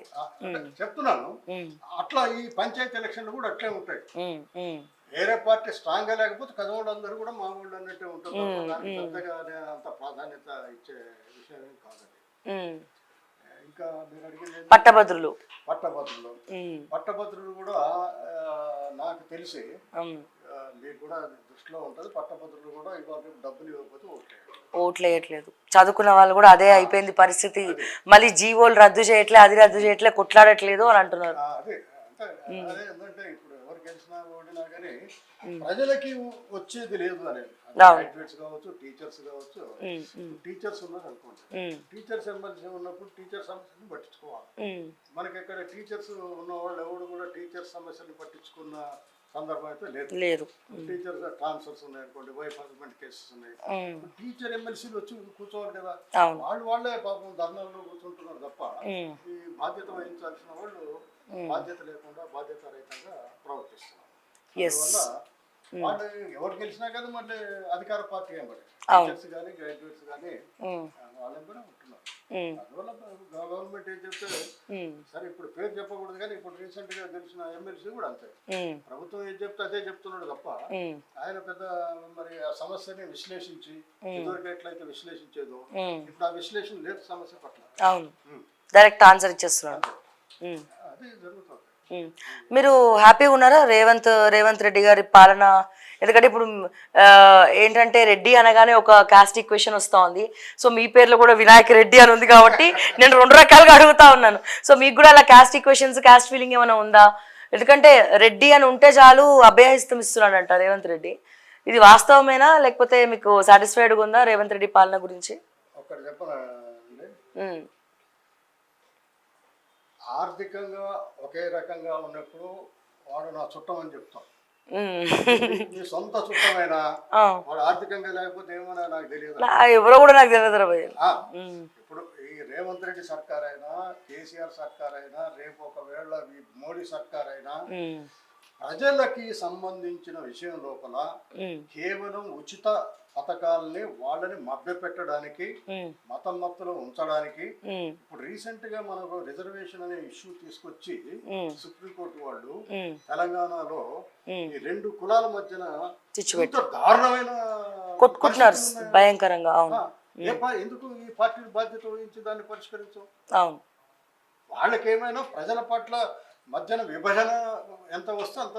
చెప్తున్నాను. అట్లా ఈ పంచాయతీ ఎలక్షన్లు కూడా అట్లే ఉంటాయి. వేరే పార్టీ స్ట్రాంగ్ గా లేకపోతే కదవాళ్ళందరూ కూడా మా వాళ్ళు అన్నట్టే ఉంటుంది. పెద్దగా అంత ప్రాధాన్యత ఇచ్చే విషయం కాదండి. ఇంకా మీరు అడిగింది పట్టభద్రులు కూడా నాకు తెలిసి మీకు కూడా దృష్టిలో ఉంటుంది. పట్టభద్రులు కూడా ఇవాళ డబ్బులు ఇవ్వకపోతే ఓట్లేయట్లేదు. చదువుకున్న వాళ్ళు కూడా అదే అయిపోయింది పరిస్థితి. మళ్ళీ జీవోలు రద్దు చేయట్లే, అది రద్దు చేయట్లే, కొట్లాడట్లేదు అని అంటున్నారు. అదే ఏంటంటే ఇప్పుడు ఎవరు గెలిచినా ఓడినా కానీ ప్రజలకి వచ్చేది లేదు అనేది. గ్రాడ్యుయేట్స్ కావచ్చు, టీచర్స్ కావచ్చు. టీచర్స్ ఉన్నారు అనుకోండి, టీచర్స్ ఎమ్మెల్సీ ఉన్నప్పుడు టీచర్ సమస్యలను పట్టించుకోవాలి. మనకి ఇక్కడ టీచర్స్ ఉన్న వాళ్ళు ఎవరు కూడా టీచర్ సమస్యలు పట్టించుకున్న సందర్భం అయితే లేదు. లేరు. టీచర్స్ ట్రాన్స్ఫర్స్ ఉన్నాయి అనుకోండి, వైఫ్ హస్బెండ్ కేసెస్ ఉన్నాయి, టీచర్ ఎమ్మెల్సీలు వచ్చి కూర్చోవాలి కదా. వాళ్ళే పాపం ధర్నాల్లో కూర్చుంటున్నారు తప్ప ఈ బాధ్యత వహించాల్సిన వాళ్ళు బాధ్యత లేకుండా బాధ్యత రహితంగా ప్రవర్తిస్తున్నారు. అందువల్ల వాళ్ళు ఎవరు గెలిచినా కదా మళ్ళీ అధికార పార్టీ ఏమడి టీచర్స్ కానీ గ్రాడ్యుయేట్స్ కానీ వాళ్ళెంబడే ఉంటున్నారు. అందువల్ల గవర్నమెంట్ ఏం చెప్తే సరే, ఇప్పుడు పేరు చెప్పకూడదు కానీ ఇప్పుడు రీసెంట్ గా గెలిచిన ఎమ్మెల్సీ కూడా అంతే. ప్రభుత్వం ఏం చెప్తే అదే చెప్తున్నాడు తప్ప ఆయన పెద్ద మరి ఆ సమస్యని విశ్లేషించి ఇదివరకు ఎట్లయితే విశ్లేషించేదో ఇప్పుడు ఆ విశ్లేషణ లేదు సమస్య పట్ల. అవును, డైరెక్ట్ ఆన్సర్ ఇచ్చేస్తున్నాడు. అదే జరుగుతుంది. మీరు హ్యాపీగా ఉన్నారా రేవంత్ రెడ్డి గారి పాలన? ఎందుకంటే ఇప్పుడు ఏంటంటే రెడ్డి అనగానే ఒక కాస్ట్ ఈక్వేషన్ వస్తూ ఉంది. సో మీ పేర్లో కూడా వినాయక్ రెడ్డి అని ఉంది కాబట్టి నేను 2 రకాలుగా అడుగుతా ఉన్నాను. సో మీకు కూడా అలా కాస్ట్ ఈక్వేషన్స్, కాస్ట్ ఫీలింగ్ ఏమైనా ఉందా? ఎందుకంటే రెడ్డి అని ఉంటే చాలు అభయహస్తం ఇస్తున్నాడంట రేవంత్ రెడ్డి. ఇది వాస్తవమేనా లేకపోతే మీకు సాటిస్ఫైడ్గా ఉందా రేవంత్ రెడ్డి పాలన గురించి? ఒకటి చెప్పనా, ఆర్థికంగా ఒకే రకంగా ఉన్నప్పుడు వాడు నా చుట్టం అని చెప్తాం. నీ సొంత చుట్టమైనా వాడు ఆర్థికంగా లేకపోతే ఏమన్నా నాకు తెలియదు, ఎవరో కూడా నాకు తెలియదు. ఇప్పుడు ఈ రేవంత్ రెడ్డి సర్కార్ అయినా కేసీఆర్ సర్కార్ అయినా రేపు ఒకవేళ ఈ మోడీ సర్కార్ అయినా ప్రజలకి సంబంధించిన విషయం లోపల కేవలం ఉచిత పథకాలని వాళ్ళని మభ్య పెట్టడానికి, మతం మత్తులో ఉంచడానికి ఇప్పుడు రీసెంట్ గా మనకు రిజర్వేషన్ అనే ఇష్యూ తీసుకొచ్చి సుప్రీంకోర్టు వాళ్ళు తెలంగాణలో ఈ 2 కులాల మధ్యన దారుణమైన కొట్టుకుంటున్నారు భయంకరంగా. ఎందుకు ఈ పార్టీలు బాధ్యత వహించి దాన్ని పరిష్కరించు? అవును, వాళ్ళకేమైనా ప్రజల పట్ల మధ్యన విభజన ఎంత వస్తే అంత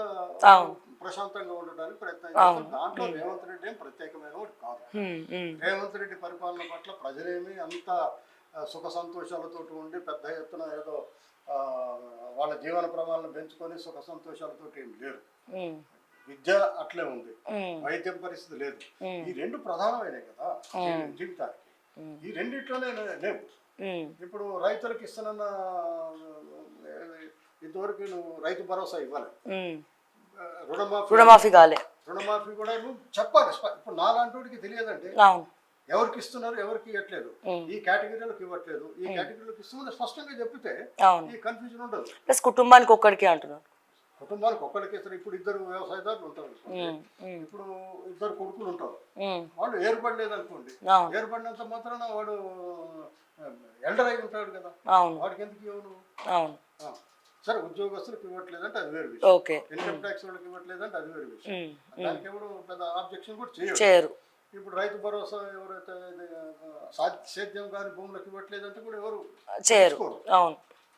ప్రశాంతంగా ఉండడానికి ప్రయత్నం చేస్తారు. దాంట్లో రేవంత్ రెడ్డి ఏం ప్రత్యేకమైన వాడు కాదు. రేవంత్ రెడ్డి పరిపాలన పట్ల ప్రజలేమి అంత సుఖ సంతోషాలతో ఉండి పెద్ద ఎత్తున ఏదో వాళ్ళ జీవన ప్రమాణాలను పెంచుకొని సుఖ సంతోషాలతో ఏం లేరు. విద్య అట్లే ఉంది, వైద్యం పరిస్థితి లేదు. ఈ 2 ప్రధానమైనవి కదా జీవితానికి. ఈ రెండిట్లోనే లేవు. ఇప్పుడు రైతులకు ఇస్తున్న ఇంతవరకు నువ్వు రైతు భరోసా ఇవ్వాలి, రుణమాఫీ కాలే, రుణమాఫీ కూడా నువ్వు చెప్పాలి. ఇప్పుడు నాలాంటి తెలియదంటే ఎవరికి ఇస్తున్నారు ఎవరికి ఇవ్వట్లేదు, ఈ కేటగిరీలకు ఇవ్వట్లేదు, ఈ కేటగిరీలకు ఇస్తున్నారు స్పష్టంగా చెప్పితే ఈ కన్ఫ్యూజన్ ఉండదు. ప్లస్ కుటుంబానికి ఒక్కడికే అంటున్నారు. కుటుంబానికి ఒక్కడికి ఇస్తారు. ఇప్పుడు 2 వ్యవసాయదారులు ఉంటారు, ఇప్పుడు 2 కొడుకులు ఉంటారు, వాళ్ళు ఏర్పడలేదు అనుకోండి, ఏర్పడినంత మాత్రాన వాడు ఎల్డర్ అయి ఉంటాడు కదా, వాడికి ఎందుకు ఇవ్వను? సరే, ఉద్యోగస్తులకు ఇవ్వట్లేదంటే అది వేరు విషయం, ఇన్కమ్ ట్యాక్స్ వాళ్ళకి ఇవ్వట్లేదంటే అది వేరు విషయం, దానికి ఎవరు పెద్ద ఆబ్జెక్షన్ కూడా చేయరు. ఇప్పుడు రైతు భరోసా ఎవరైతే సేద్యం కానీ భూములకు ఇవ్వట్లేదంటే కూడా ఎవరు చేయరు.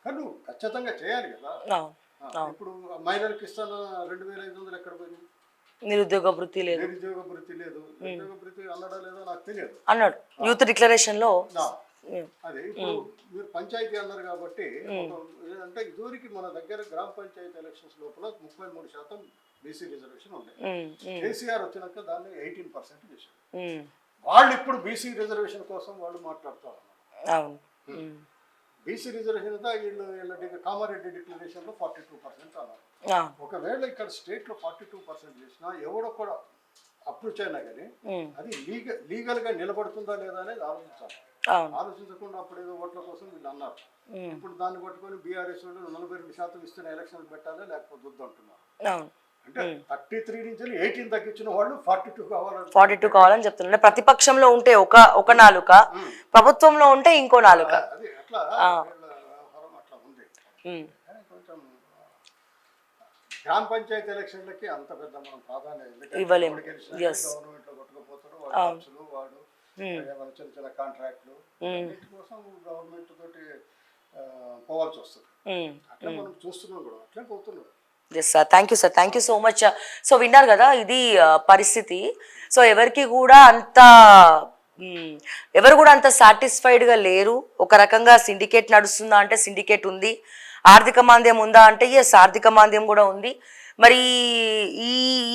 కానీ నువ్వు ఖచ్చితంగా చేయాలి కదా. ఇప్పుడు మహిళలకు ఇస్తాను 2500 ఎక్కడ పోయింది? నిరుద్యోగ భృతి లేదు, నిరుద్యోగ భృతి అన్నాడా లేదో నాకు తెలియదు, అన్నాడు యూత్ డిక్లరేషన్ లో. అదే ఇప్పుడు మీరు పంచాయతీ అన్నారు కాబట్టి అంటే ఇదివరకు మన దగ్గర గ్రామ పంచాయతీ ఎలక్షన్స్ లోపల 33% బీసీ రిజర్వేషన్ ఉండే. కేసీఆర్ వచ్చినాక దాన్ని 18% చేశారు. వాళ్ళు ఇప్పుడు బీసీ రిజర్వేషన్ కోసం వాళ్ళు మాట్లాడుతూ ఉన్నారు. బీసీ రిజర్వేషన్ వీళ్ళ కామారెడ్డి డిక్లరేషన్ లో 42% అన్నారు. ఒకవేళ ఇక్కడ స్టేట్ లో 42% చేసినా ఎవడో కూడా అప్రూచ్ అయినా కానీ అది లీగల్ గా నిలబడుతుందా లేదా అనేది ఆలోచించాలి. ఆలోచించకుండా అప్పుడు ఏదో ఓట్ల కోసం వీళ్ళు అన్నారు. ఇప్పుడు దాన్ని పట్టుకొని బీఆర్ఎస్ వాళ్ళు 42% ఇస్తున్న ఎలక్షన్ పెట్టాలి లేకపోతే వద్దు అంటున్నారు. అంటే 33 నుంచి 18 తగ్గించిన వాళ్ళు 42 కావాలని చెప్తున్నారు. ప్రతిపక్షంలో ఉంటే ఒక నాలుక, ప్రభుత్వంలో ఉంటే ఇంకో నాలుక. అది అట్లా వ్యవహారం అట్లా ఉంది. కొంచెం గ్రామ పంచాయతీ ఎలక్షన్లకి అంత పెద్ద మనం ప్రాధాన్యత ఇవ్వలేము. గవర్నమెంట్ లో కొట్టుకుపోతారు వాడు చిన్న చిన్న కాంట్రాక్ట్లు కోసం గవర్నమెంట్ తోటి పోవాల్సి వస్తుంది. అట్లా మనం చూస్తున్నాం కూడా, అట్లే పోతున్నాం. Yes sir, thank you sir, thank you so much. So విన్నారు కదా, ఇది పరిస్థితి. సో ఎవరు కూడా అంత సాటిస్ఫైడ్గా లేరు. ఒక రకంగా సిండికేట్ నడుస్తుందా అంటే సిండికేట్ ఉంది, ఆర్థిక మాంద్యం ఉందా అంటే ఎస్ ఆర్థిక మాంద్యం కూడా ఉంది. మరి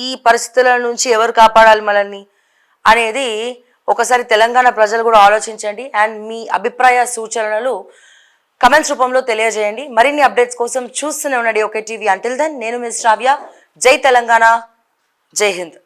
ఈ పరిస్థితుల నుంచి ఎవరు కాపాడాలి మనల్ని అనేది ఒకసారి తెలంగాణ ప్రజలు కూడా ఆలోచించండి. అండ్ మీ అభిప్రాయ సూచనలు కమెంట్స్ రూపంలో తెలియజేయండి. మరిన్ని అప్డేట్స్ కోసం చూస్తూనే ఉండండి ఓకే టీవీ. అంటిల్ దెన్ నేను మిస్ శ్రావ్య, జై తెలంగాణ, జై హింద్.